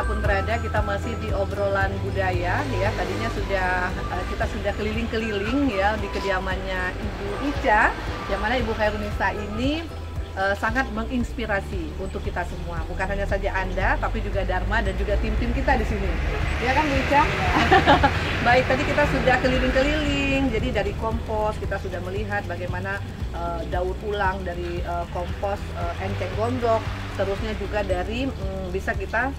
dimanapun berada, kita masih di obrolan budaya ya. Tadinya kita sudah keliling-keliling ya di kediamannya Ibu Ica, yang mana Ibu Khairunisa ini sangat menginspirasi untuk kita semua. Bukan hanya saja Anda, tapi juga Dharma dan juga tim-tim kita di sini. Ya kan Bu Ica? Baik, tadi kita sudah keliling-keliling. Jadi dari kompos kita sudah melihat bagaimana daur ulang dari kompos enceng gondok. Terusnya juga dari bisa kita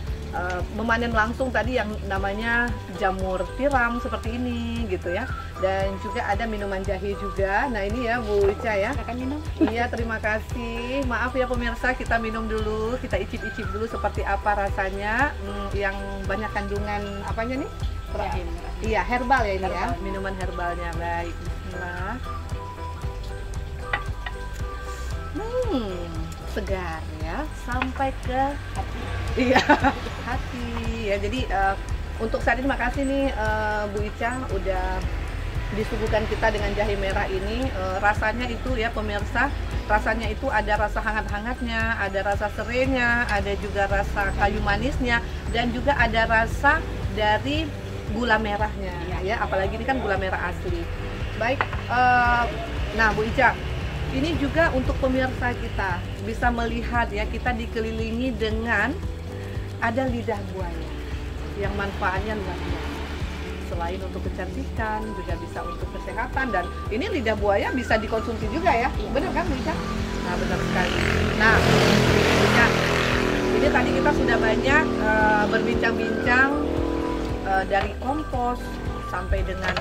memanen langsung tadi yang namanya jamur tiram seperti ini gitu ya. Dan juga ada minuman jahe juga. Nah ini ya Bu Ica ya. Akan minum? Iya, terima kasih. Maaf ya pemirsa, kita minum dulu, kita icip-icip dulu seperti apa rasanya. Yang banyak kandungan apanya nih? Jahe. Iya, herbal ya ini ya, Herbal. minuman herbalnya. Baik, bismillah. Segar ya, sampai ke Hati. iya hati ya. Jadi untuk saat ini makasih nih Bu Ica udah disuguhkan kita dengan jahe merah ini. Rasanya itu ya pemirsa, rasanya itu ada rasa hangat-hangatnya, ada rasa serenya, ada juga rasa kayu manisnya, dan juga ada rasa dari gula merahnya ya. Apalagi ini kan gula merah asli. Baik, nah Bu Ica, ini juga untuk pemirsa kita bisa melihat ya, kita dikelilingi dengan ada lidah buaya yang manfaatnya luar biasa. Selain untuk kecantikan, juga bisa untuk kesehatan, dan ini lidah buaya bisa dikonsumsi juga ya. Benar kan Bu Ica? Nah benar sekali. Nah Bu Ica, ini tadi kita sudah banyak berbincang-bincang dari kompos sampai dengan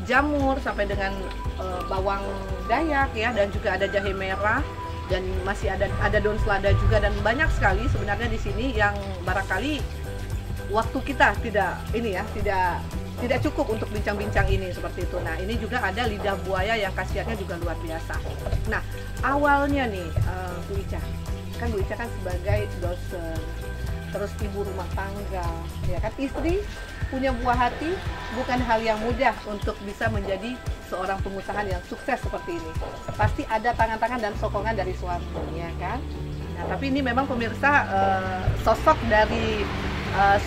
jamur, sampai dengan bawang dayak ya, dan juga ada jahe merah, dan masih ada daun selada juga, dan banyak sekali sebenarnya di sini yang barangkali waktu kita tidak cukup untuk bincang-bincang ini seperti itu. Nah ini juga ada lidah buaya yang khasiatnya juga luar biasa. Nah awalnya nih Bu Ica, kan Bu Ica kan sebagai dosen, terus ibu rumah tangga, ya kan, istri punya buah hati bukan hal yang mudah untuk bisa menjadi seorang pengusaha yang sukses seperti ini. Pasti ada tangan-tangan dan sokongan dari suami, ya kan? Nah, tapi ini memang pemirsa sosok dari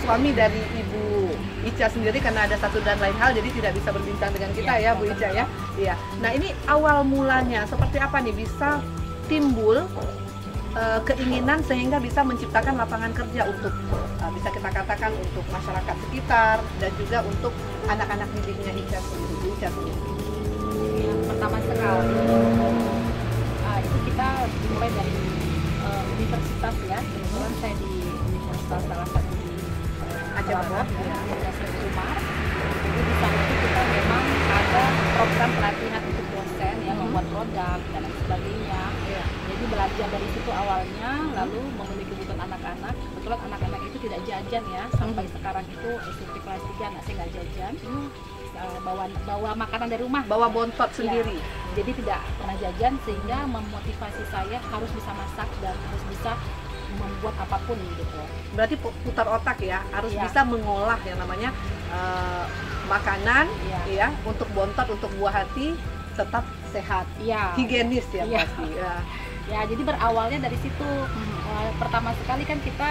suami dari Ibu Ica sendiri, karena ada satu dan lain hal jadi tidak bisa berbincang dengan kita ya Bu Ica ya. Iya. Nah, ini awal mulanya seperti apa nih bisa timbul keinginan sehingga bisa menciptakan lapangan kerja untuk bisa kita katakan untuk masyarakat sekitar dan juga untuk anak-anak didiknya Ica sendiri, Bu Ica sendiri. Yang pertama sekali itu kita dimulai dari universitas ya. Kebetulan saya di universitas salah satu di Aceh Barat ya, Universitas Umar. Jadi di sana itu kita memang ada program pelatihan untuk dosen ya, membuat produk dan lain sebagainya. Jadi belajar dari situ awalnya, lalu memenuhi kebutuhan anak-anak. Kebetulan anak-anak itu tidak jajan ya, sampai sekarang itu SMP kelas 3 anak saya nggak jajan. Bawa makanan dari rumah, bawa bontot sendiri. Jadi tidak pernah jajan, sehingga memotivasi saya harus bisa masak dan harus bisa membuat apapun gitu. Berarti putar otak ya, harus Ya. bisa mengolah yang namanya makanan Ya. ya, untuk bontot, untuk buah hati tetap sehat, Ya. higienis ya Ya. pasti. Ya. Ya, jadi berawalnya dari situ. Pertama sekali kan kita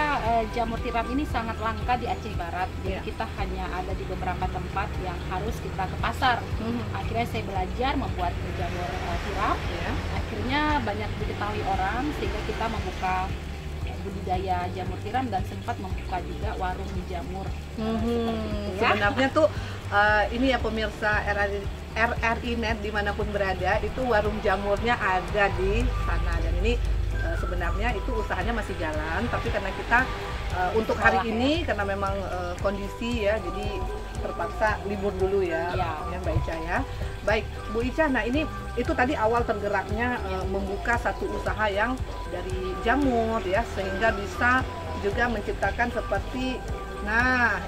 jamur tiram ini sangat langka di Aceh Barat. Jadi Iya. kita hanya ada di beberapa tempat yang harus kita ke pasar. Akhirnya saya belajar membuat jamur tiram. Ya. Akhirnya banyak diketahui orang sehingga kita membuka budidaya jamur tiram dan sempat membuka juga warung jamur. Seperti itu ya. Sebenarnya tuh ini ya pemirsa RRI Net dimanapun berada, itu warung jamurnya ada di sana, dan ini sebenarnya itu usahanya masih jalan, tapi karena kita untuk hari ini karena memang kondisi ya, jadi terpaksa libur dulu ya, Ya. Mbak Ica ya. Baik Bu Ica, nah ini itu tadi awal tergeraknya membuka satu usaha yang dari jamur ya, sehingga bisa juga menciptakan seperti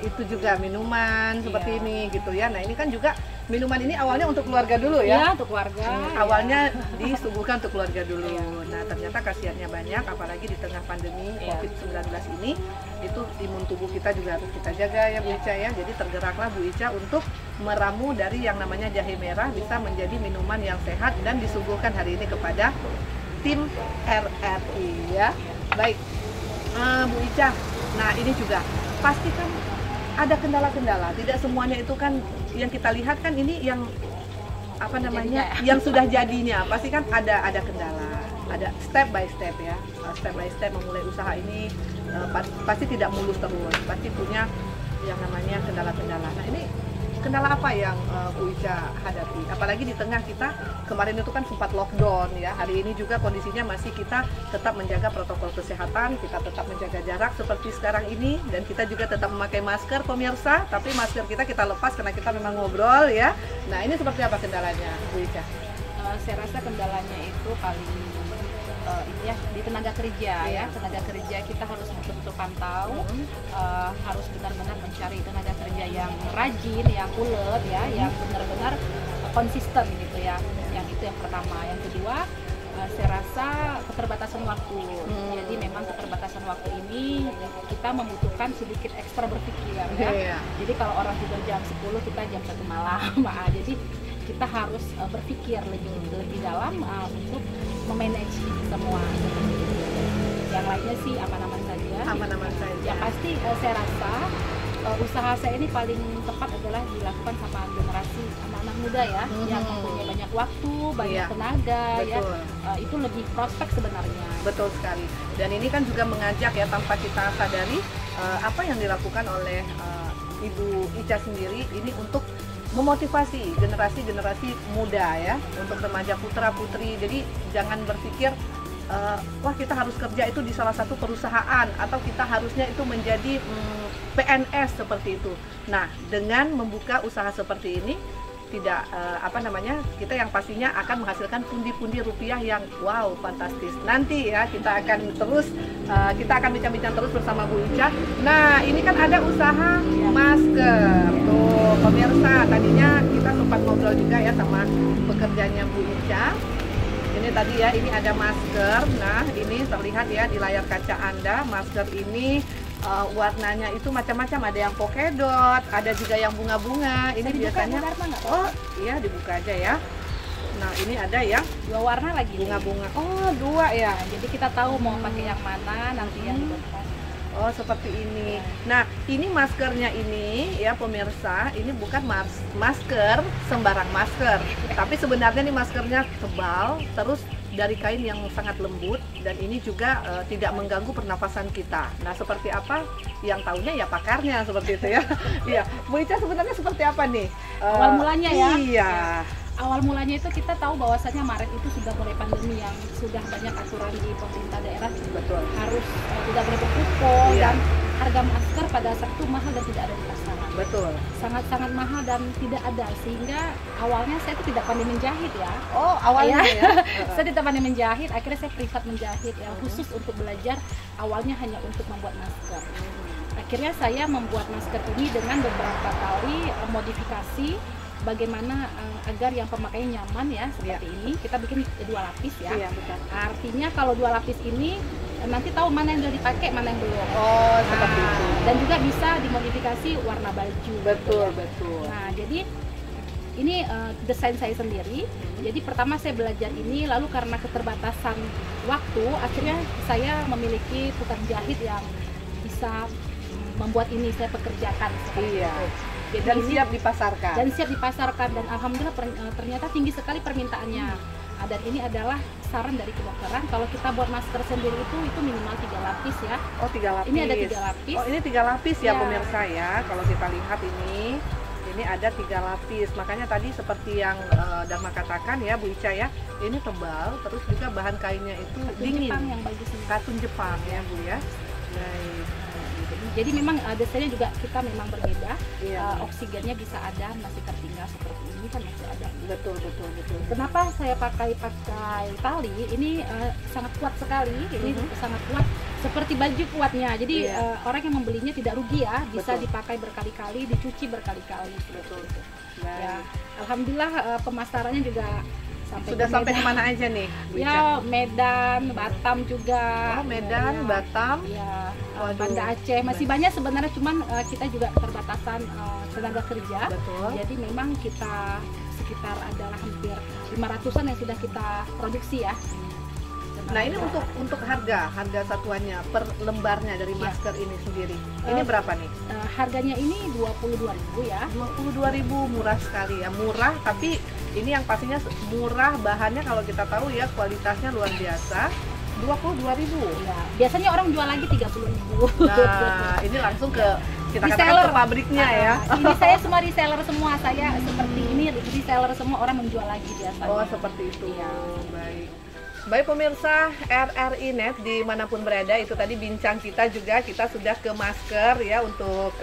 itu juga minuman seperti ini gitu ya. Nah ini kan juga minuman ini awalnya untuk keluarga dulu ya. Ya, untuk keluarga. Awalnya disuguhkan untuk keluarga dulu. Nah ternyata khasiatnya banyak, apalagi di tengah pandemi COVID-19 ini, itu imun tubuh kita juga harus kita jaga ya Bu Ica ya. Jadi tergeraklah Bu Ica untuk meramu dari yang namanya jahe merah bisa menjadi minuman yang sehat dan disuguhkan hari ini kepada tim RRI ya. Baik Bu Ica, nah ini juga pasti kan ada kendala-kendala. Tidak semuanya itu kan yang kita lihat kan ini yang apa namanya, yang sudah jadinya. Pasti kan ada kendala, ada step by step ya, step by step memulai usaha ini pasti tidak mulus terus, pasti punya yang namanya kendala-kendala. Nah ini kendala apa yang Bu Ica hadapi? Apalagi di tengah kita kemarin itu kan sempat lockdown ya. Hari ini juga kondisinya masih kita tetap menjaga protokol kesehatan, kita tetap menjaga jarak seperti sekarang ini, dan kita juga tetap memakai masker pemirsa. Tapi masker kita lepas karena kita memang ngobrol ya. Nah ini seperti apa kendalanya Bu Ica? Saya rasa kendalanya itu paling ini ya, di tenaga kerja ya. Tenaga kerja kita harus betul-betul pantau, harus benar-benar mencari tenaga kerja yang rajin, yang ulet ya, yang benar-benar konsisten gitu ya. Yang itu yang pertama. Yang kedua, saya rasa keterbatasan waktu. Jadi memang keterbatasan waktu ini kita membutuhkan sedikit ekstra berpikir ya. Jadi kalau orang tidur jam 10, kita jam 1 malam. Jadi kita harus berpikir lebih dalam untuk memanage ini semua. Yang lainnya sih aman-aman saja. Aman-aman saja. Yang pasti saya rasa usaha saya ini paling tepat adalah dilakukan sama generasi anak-anak muda ya, yang mempunyai banyak waktu, banyak tenaga ya. Itu lebih prospek sebenarnya. Betul sekali. Dan ini kan juga mengajak ya, tanpa kita sadari apa yang dilakukan oleh Ibu Ica sendiri ini untuk memotivasi generasi muda ya, untuk remaja putra putri. Jadi jangan berpikir wah kita harus kerja itu di salah satu perusahaan atau kita harusnya itu menjadi PNS seperti itu. Nah dengan membuka usaha seperti ini tidak kita yang pastinya akan menghasilkan pundi-pundi rupiah yang wow fantastis. Nanti ya kita akan bincang-bincang terus bersama Bu Ica. Nah ini kan ada usaha masker tuh pemirsa, tadinya kita sempat ngobrol juga ya sama pekerjanya Bu Ica. Ini tadi ya, ini ada masker. Nah ini terlihat ya di layar kaca Anda, masker ini warnanya itu macam-macam, ada yang polka dot, ada juga yang bunga-bunga. Ini biasanya iya dibuka aja ya. Nah ini ada yang 2 warna lagi bunga-bunga. Oh 2 ya. Nah, jadi kita tahu mau pakai yang mana nanti yang dibuka. Oh seperti ini. Nah ini maskernya ini ya pemirsa, ini bukan masker sembarang masker, tapi sebenarnya nih maskernya tebal, terus dari kain yang sangat lembut, dan ini juga tidak mengganggu pernafasan kita. Nah seperti apa? Yang tahunya ya pakarnya seperti itu ya. Iya, Bu Ica sebenarnya seperti apa nih? Awal mulanya ya? Iya. Awal mulanya itu kita tahu bahwasannya Maret itu sudah mulai pandemi, yang sudah banyak aturan di pemerintah daerah. Betul. Harus tidak boleh berkumpul, dan harga masker pada saat itu mahal dan tidak ada di pasaran. Betul. Sangat-sangat mahal dan tidak ada, sehingga awalnya saya itu tidak pandai menjahit ya. Oh awalnya ya? Saya tidak pandai menjahit, akhirnya saya privat menjahit ya, khusus untuk belajar. Awalnya hanya untuk membuat masker. Akhirnya saya membuat masker ini dengan beberapa kali modifikasi, bagaimana agar yang pemakainya nyaman ya, seperti ini. Kita bikin 2 lapis ya. Iya, betul. Artinya kalau 2 lapis ini nanti tahu mana yang sudah dipakai, mana yang belum. Oh seperti itu. Dan juga bisa dimodifikasi warna baju. Betul, gitu ya. betul. Nah jadi ini desain saya sendiri. Jadi pertama saya belajar ini, lalu karena keterbatasan waktu, akhirnya saya memiliki tukang jahit yang bisa membuat ini saya pekerjakan. Iya. Jadi Dan ini, siap dipasarkan. dan siap dipasarkan, dan alhamdulillah ternyata tinggi sekali permintaannya. Dan ini adalah saran dari kedokteran, kalau kita buat masker sendiri itu minimal 3 lapis ya. Oh 3 lapis. Ini ada 3 lapis. Oh ini 3 lapis ya, Ya. pemirsa ya. Kalau kita lihat ini ada 3 lapis. Makanya tadi seperti yang Dharma katakan ya Bu Ica ya, ini tebal, terus juga bahan kainnya itu Katun dingin. Jepang yang bagus ini. Katun Jepang ya Bu ya. Baik. Jadi memang desainnya juga kita memang berbeda. Iya. Oksigennya bisa ada, masih tertinggal seperti ini kan masih ada. Betul. Kenapa saya pakai tali? Ini sangat kuat sekali. Ini sangat kuat, seperti baju kuatnya. Jadi orang yang membelinya tidak rugi ya. Bisa Betul. dipakai berkali-kali, dicuci berkali-kali. Betul. Ya, alhamdulillah pemasarannya juga Sudah sampai kemana aja nih Bu Ica? Ya, Medan, Batam juga. Oh Medan, Batam. Ya, Waduh. Banda Aceh, masih banyak sebenarnya, cuman kita juga keterbatasan tenaga kerja. Betul. Jadi memang kita sekitar adalah hampir 500-an yang sudah kita produksi ya. Nah ini untuk harga satuannya per lembarnya dari masker ini sendiri. Ini berapa nih? Harganya ini 22.000 ya. 22.000, murah sekali ya. Murah, tapi ini yang pastinya murah, bahannya kalau kita tahu ya kualitasnya luar biasa. 22.000. Ya, biasanya orang jual lagi 30.000. Nah, ini langsung ke kita katakan reseller ke pabriknya ya. Ini saya semua reseller semua, saya seperti ini reseller semua, orang menjual lagi biasanya. Oh seperti itu. Iya. Baik. Baik pemirsa RRI Net dimanapun berada, itu tadi bincang kita juga, kita sudah ke masker ya untuk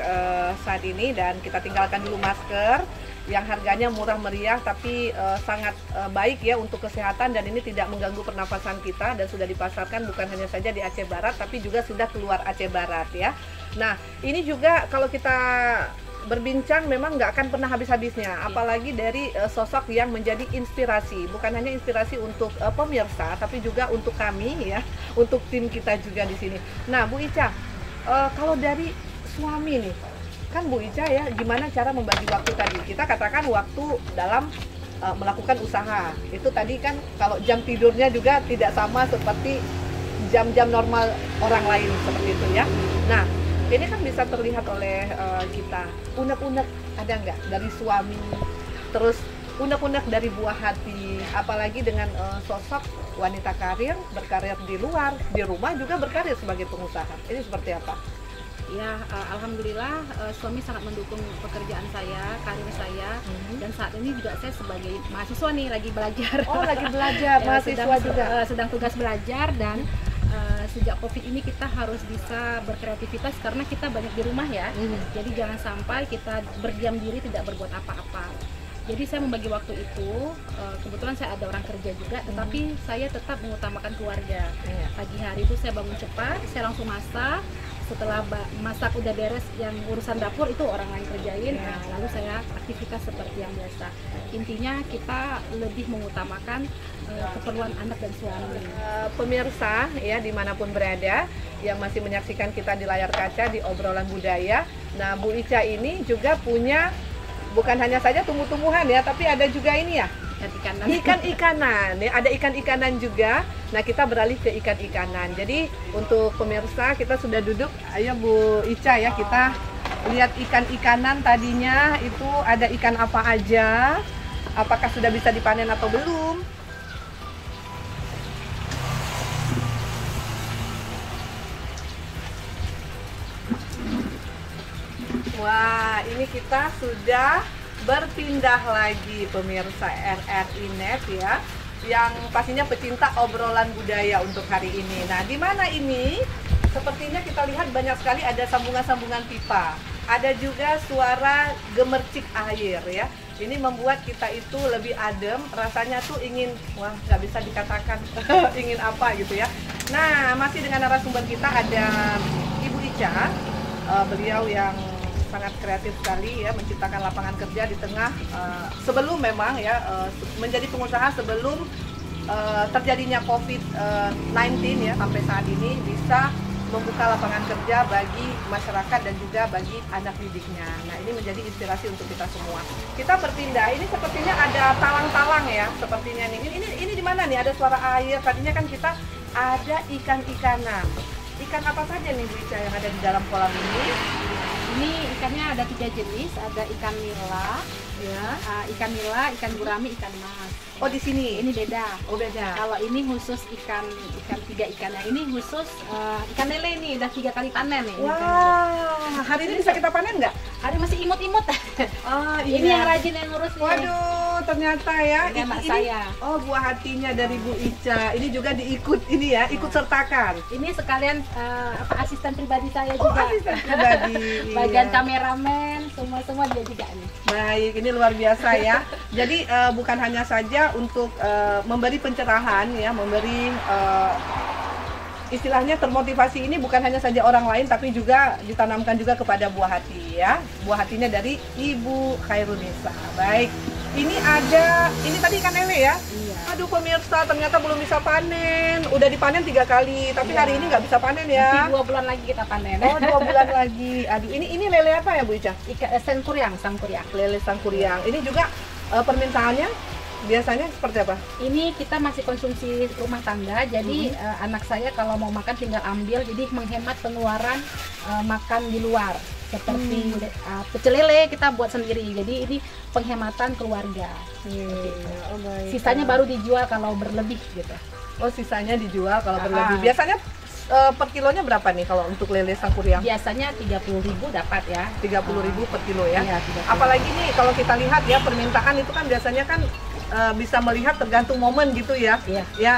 saat ini, dan kita tinggalkan dulu masker yang harganya murah meriah tapi sangat baik ya untuk kesehatan, dan ini tidak mengganggu pernafasan kita, dan sudah dipasarkan bukan hanya saja di Aceh Barat tapi juga sudah keluar Aceh Barat ya. Nah ini juga kalau kita berbincang memang nggak akan pernah habis-habisnya, apalagi dari sosok yang menjadi inspirasi, bukan hanya inspirasi untuk pemirsa tapi juga untuk kami ya, untuk tim kita juga di sini. Nah Bu Ica, kalau dari suami nih, kan Bu Ica ya, gimana cara membagi waktu tadi? Kita katakan waktu dalam melakukan usaha itu tadi kan, kalau jam tidurnya juga tidak sama seperti jam-jam normal orang lain seperti itu ya. Nah ini kan bisa terlihat oleh kita, unek-unek ada nggak dari suami, terus unek-unek dari buah hati, apalagi dengan sosok wanita karir, berkarir di luar, di rumah juga berkarir sebagai pengusaha. Ini seperti apa? Ya, alhamdulillah suami sangat mendukung pekerjaan saya, karir saya, dan saat ini juga saya sebagai mahasiswa nih lagi belajar. Oh, lagi belajar, mahasiswa juga. Sedang tugas belajar, dan sejak Covid ini kita harus bisa berkreativitas karena kita banyak di rumah ya. Jadi jangan sampai kita berdiam diri tidak berbuat apa-apa. Jadi saya membagi waktu itu, kebetulan saya ada orang kerja juga, tetapi saya tetap mengutamakan keluarga. Pagi hari itu saya bangun cepat, saya langsung masak. Setelah masak udah beres, yang urusan dapur itu orang lain kerjain, lalu saya aktivitas seperti yang biasa. Intinya kita lebih mengutamakan keperluan anak dan suami. Pemirsa ya dimanapun berada yang masih menyaksikan kita di layar kaca di obrolan budaya. Nah Bu Ica ini juga punya bukan hanya saja tumbuh-tumbuhan ya, tapi ada juga ini ya, ikan-ikanan ya, ada ikan-ikanan juga. Nah kita beralih ke ikan-ikanan. Jadi untuk pemirsa kita sudah duduk, ayo Bu Ica ya, kita lihat ikan-ikanan tadinya itu ada ikan apa aja, apakah sudah bisa dipanen atau belum. Wah, ini kita sudah berpindah lagi pemirsa RRI Net ya, yang pastinya pecinta obrolan budaya untuk hari ini. Nah, di mana ini? Sepertinya kita lihat banyak sekali ada sambungan-sambungan pipa. Ada juga suara gemercik air ya. Ini membuat kita itu lebih adem, rasanya tuh ingin, wah nggak bisa dikatakan ingin apa gitu ya. Nah, masih dengan narasumber kita ada Ibu Ica, beliau yang sangat kreatif sekali ya, menciptakan lapangan kerja di tengah sebelum memang ya menjadi pengusaha sebelum terjadinya COVID-19 ya, sampai saat ini bisa membuka lapangan kerja bagi masyarakat dan juga bagi anak didiknya. Nah ini menjadi inspirasi untuk kita semua. Kita berpindah, ini sepertinya ada talang-talang ya, sepertinya nih. Ini di mana nih? Ada suara air. Tadinya kan kita ada ikan-ikanan. Ikan apa saja nih Bu Ica yang ada di dalam kolam ini? Ini ikannya ada 3 jenis, ada ikan nila, ikan nila, ikan gurami, ikan mas. Oh di sini? Ini beda. Oh beda. Kalau ini khusus ikan 3 ikannya, ini khusus ikan lele nih, udah 3 kali panen nih. Wah, hari ini bisa kita panen nggak? Hari masih imut-imut. Oh, iya. Ini yang rajin yang ngurus nih. Waduh, ternyata ya. Ini anak saya. Oh, buah hatinya dari Bu Ica. Ini juga diikut ini ya, ikut sertakan. Ini sekalian asisten pribadi saya juga. Oh, asisten pribadi. Bagian kameramen, semua dia juga nih. Baik, ini luar biasa ya. Jadi bukan hanya saja untuk memberi pencerahan ya, memberi istilahnya termotivasi, ini bukan hanya saja orang lain tapi juga ditanamkan juga kepada buah hati ya. Buah hatinya dari Ibu Khairunisa. Baik. Ini tadi ikan lele ya? Iya. Aduh pemirsa, ternyata belum bisa panen. Udah dipanen 3 kali, tapi hari ini nggak bisa panen ya. Nanti 2 bulan lagi kita panen. Oh, 2 bulan lagi. Aduh, ini lele apa ya Bu Ica? Ikan sangkuriang. Lele sangkuriang. Ini juga permintaannya biasanya seperti apa? Ini kita masih konsumsi rumah tangga, jadi anak saya kalau mau makan tinggal ambil, jadi menghemat pengeluaran makan di luar. Seperti pecel lele kita buat sendiri, jadi ini penghematan keluarga. Oh, baik. Sisanya baru dijual kalau berlebih gitu. Oh, sisanya dijual kalau berlebih. Biasanya per kilonya berapa nih kalau untuk lele Sangkuriang? Biasanya 30.000 dapat ya. 30.000 per kilo ya. Iya, 30.000. Apalagi nih kalau kita lihat ya, permintaan itu kan biasanya kan bisa melihat tergantung momen gitu ya. Iya. Ya,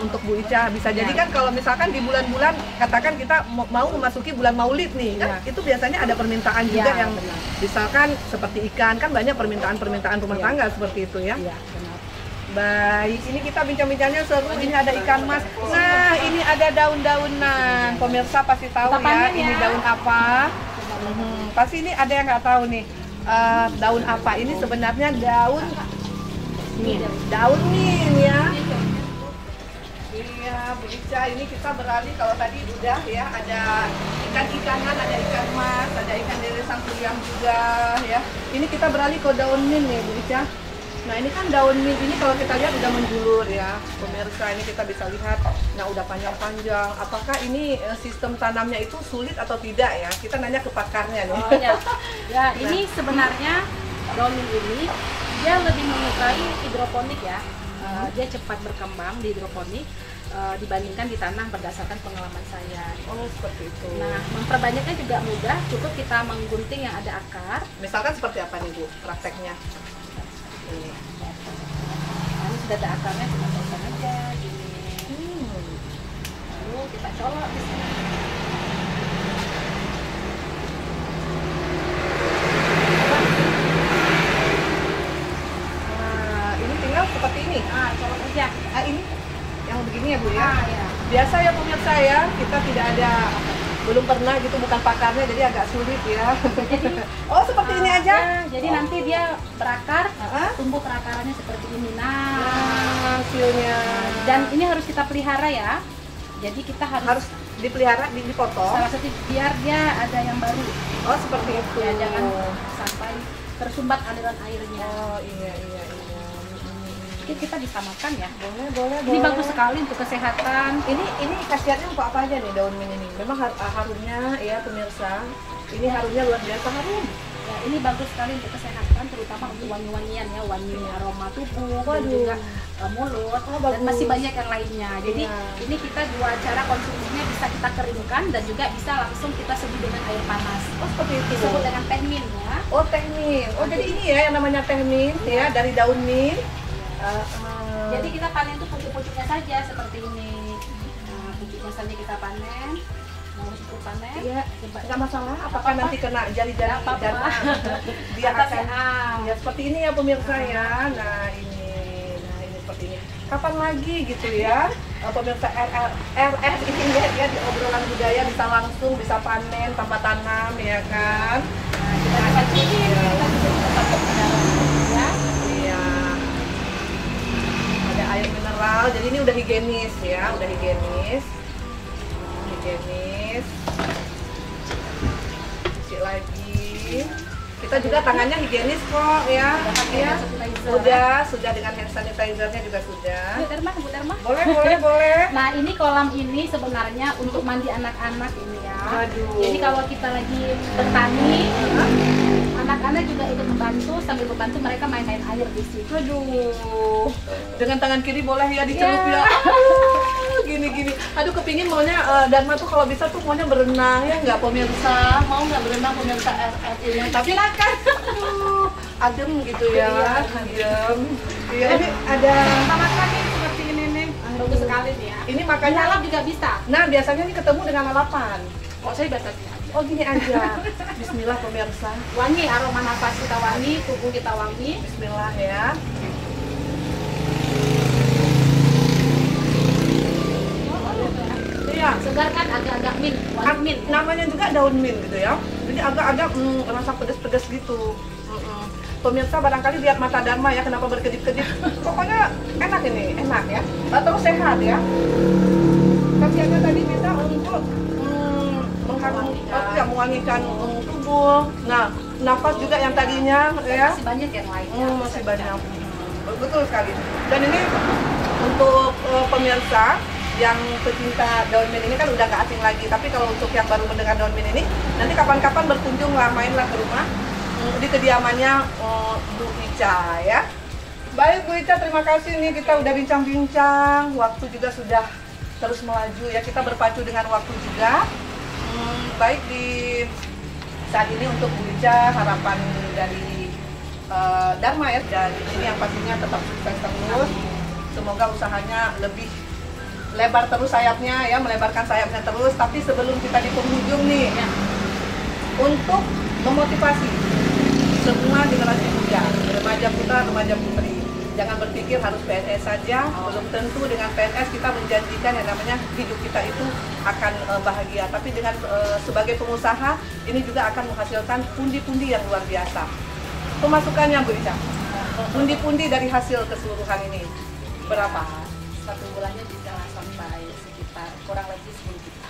untuk Bu Ica bisa jadi kan kalau misalkan di bulan-bulan, katakan kita mau memasuki bulan Maulid nih, kan itu biasanya ada permintaan juga yang benar. misalkan seperti ikan, kan banyak permintaan-permintaan rumah tangga seperti itu ya. Iya, benar. Baik, ini kita bincang-bincangnya seru. Ini ada ikan mas. Nah, ini ada daun-daunan. Pemirsa pasti tahu Kita ya, panen ini ya. daun apa. Pasti ini ada yang nggak tahu nih. Daun apa? Ini sebenarnya daun Min. daun min ya. Iya, Bu Ica, ini kita beralih. Kalau tadi udah ya, ada ikan-ikanan, ada ikan mas, ada ikan lele Sangkuriang juga ya. Ini kita beralih ke daun min ya, Bu Ica. Nah, ini kan daun mint ini kalau kita lihat udah menjulur ya, pemirsa. Ini kita bisa lihat, nah udah panjang-panjang. Apakah ini sistem tanamnya itu sulit atau tidak ya? Kita nanya ke pakarnya nih. Oh, ya. Ya, ini sebenarnya daun mint ini dia lebih menyukai hidroponik ya. Dia cepat berkembang di hidroponik dibandingkan di tanah berdasarkan pengalaman saya. Oh, seperti itu. Nah, memperbanyaknya juga mudah, cukup kita menggunting yang ada akar. Misalkan seperti apa nih Bu prakteknya? Ini sudah ada akarnya, kita potong aja gini. Lalu kita colok di sini. Nah, ini tinggal seperti ini. Colok aja. Ini yang begini ya Bu ya? Ya. Biasa ya pemirsa ya, kita tidak ada, belum pernah gitu, bukan pakarnya, jadi agak sulit ya. Oh, seperti ini aja? Ya, jadi nanti dia berakar, Ah. tumbuh perakarannya seperti ini. Nah, hasilnya. Dan ini harus kita pelihara ya. Jadi kita harus dipelihara, dipotong. salah satu biar dia ada yang baru. Oh, seperti itu. Ya, jangan sampai tersumbat aliran airnya. Oh, iya. Mungkin kita disamakan ya. Boleh. Ini bagus sekali untuk kesehatan. Ini khasiatnya untuk apa aja nih daun mint ini? Memang harumnya ya pemirsa. Ini harumnya luar biasa harum. Ya, ini bagus sekali untuk kesehatan, terutama untuk wangi-wangian ya, wangi aroma tubuh, dan Waduh. juga mulut, Oh, dan bagus. masih banyak yang lainnya. Jadi Iya. ini kita dua cara konsumsinya, bisa kita keringkan dan juga bisa langsung kita seduh dengan air panas. Oh, seperti itu. Disebut dengan teh mint ya. Oh, teh mint. Oh, jadi ini ya yang namanya teh mint ya, dari daun mint. Jadi kita panen itu pucuk-pucuknya saja seperti ini. Nah, pucuknya saja kita panen. Mau untuk panen? Iya, coba. nggak masalah. Apakah nanti kena jari-jari Nggak apa-apa. dan dia Atasnya, akan ya seperti ini ya pemirsa ya. Nah ini seperti ini. Kapan lagi gitu ya pemirsa RR ini ya di obrolan budaya bisa langsung bisa panen tanpa tanam ya kan? Nah, kita bisa gini, kita bisa pakai kendaraan ya. Iya. Ada air mineral. Jadi ini udah higienis ya, udah higienis. Isi lagi. Kita juga tangannya higienis kok ya. Ya. Sudah dengan hand sanitizer-nya juga sudah. Bu Dharma. Boleh. Nah, ini kolam ini sebenarnya untuk mandi anak-anak ini ya. Aduh. Jadi kalau kita lagi bertani, anak-anak juga ikut membantu, sambil membantu mereka main-main air di situ. Aduh. Dengan tangan kiri boleh ya dicelup ya. Gini. Aduh, kepingin maunya Dharma tuh kalau bisa tuh maunya berenang ya, nggak pemirsa? Mau nggak berenang pemirsa RR ini? Tapi silakan. Aduh, adem gitu ya. Adem. Iya, ini ada Makan nih seperti ini nih. Bagus sekali nih ya. ini makanya Nyalap juga bisa. nah, biasanya ini ketemu dengan lalapan. Oh, saya biasa aja. Oh, gini aja. Bismillah pemirsa. Wangi, aroma nafas kita wangi, tubuh kita wangi. Bismillah ya. Iya. Segar kan, agak-agak mint, wangi mint. Namanya juga daun mint gitu ya. Jadi agak-agak rasa pedas-pedas gitu. Pemirsa barangkali lihat mata Dharma ya, kenapa berkedip-kedip. Pokoknya enak ini, enak ya. Terus sehat ya. Khasiatnya tadi bisa untuk menwangikan tubuh. Nah, nafas juga yang tadinya ya. Masih banyak yang lainnya. Masih banyak. betul sekali. Dan ini untuk pemirsa yang pecinta daun mint ini kan udah nggak asing lagi. Tapi kalau untuk yang baru mendengar daun mint ini, nanti kapan-kapan berkunjung lah, mainlah ke rumah di kediamannya Bu Ica ya. Baik Bu Ica, terima kasih nih, kita udah bincang-bincang. Waktu juga sudah terus melaju ya, kita berpacu dengan waktu juga. Baik di saat ini untuk Bu Ica, harapan dari Dharma ya, dan ini yang pastinya tetap sukses terus. Semoga usahanya lebih lebar terus sayapnya ya, melebarkan sayapnya terus. Tapi sebelum kita di penghujung nih ya, untuk memotivasi semua generasi muda, remaja putra, remaja putri, jangan berpikir harus PNS saja. Belum tentu dengan PNS kita menjanjikan yang namanya hidup kita itu akan bahagia. Tapi dengan sebagai pengusaha ini juga akan menghasilkan pundi-pundi yang luar biasa. Pemasukannya Bu Ica, pundi-pundi dari hasil keseluruhan ini berapa? Satu bulannya bisa sampai sekitar kurang lebih 10 juta.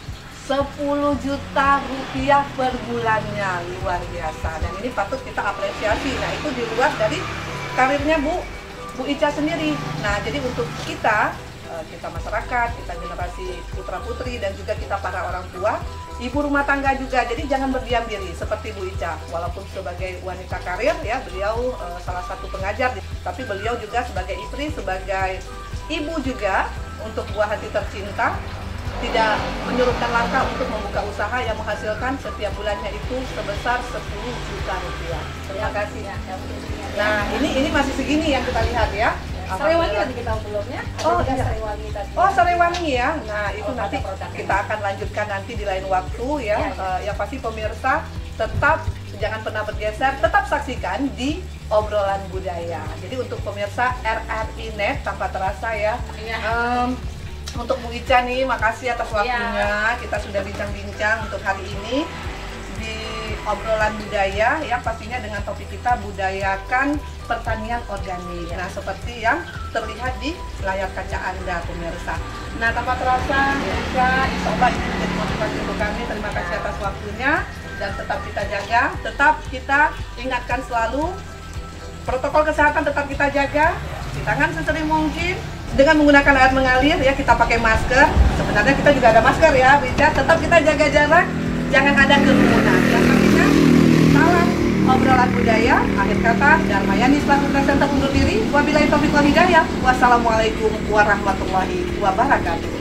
10 juta rupiah per bulannya, luar biasa. Dan ini patut kita apresiasi. Nah, itu di luar dari karirnya Bu Ica sendiri. Nah, jadi untuk kita masyarakat, kita generasi putra putri, dan juga kita para orang tua, ibu rumah tangga juga. Jadi jangan berdiam diri seperti Bu Ica. Walaupun sebagai wanita karir ya, beliau salah satu pengajar, tapi beliau juga sebagai istri, sebagai ibu juga untuk buah hati tercinta, tidak menyurutkan langkah untuk membuka usaha yang menghasilkan setiap bulannya itu sebesar 10 juta rupiah. Terima kasih. Nah, ini masih segini yang kita lihat ya. Serewangi tadi kita belumnya. Oh, Ada iya. Serewangi tadi. Oh, Serewangi ya. Nah, itu Oh, nanti produk-produknya. kita akan lanjutkan nanti di lain waktu ya. Yang pasti pemirsa tetap jangan pernah bergeser, tetap saksikan di Obrolan Budaya. Jadi untuk pemirsa RRI Net tanpa terasa ya. Untuk Bu Ica nih, makasih atas waktunya. Kita sudah bincang-bincang untuk hari ini di Obrolan Budaya ya, pastinya dengan topik kita budayakan pertanian organik. Nah, seperti yang terlihat di layar kaca Anda pemirsa. Nah, tanpa terasa Bu Ica, insya Allah ini menjadi motivasi untuk kami. Terima kasih atas waktunya, dan tetap kita jaga, tetap kita ingatkan selalu protokol kesehatan, tetap kita jaga, cuci tangan sesering mungkin dengan menggunakan air mengalir ya, kita pakai masker. Sebenarnya kita juga ada masker ya, bisa. Tetap kita jaga jarak, jangan ada kerumunan. Yang pastinya salam Obrolan Budaya. Akhir kata, Darmayani selaku presenter undur diri. Wabillahi taufiq wal hidayah. Wassalamualaikum warahmatullahi wabarakatuh.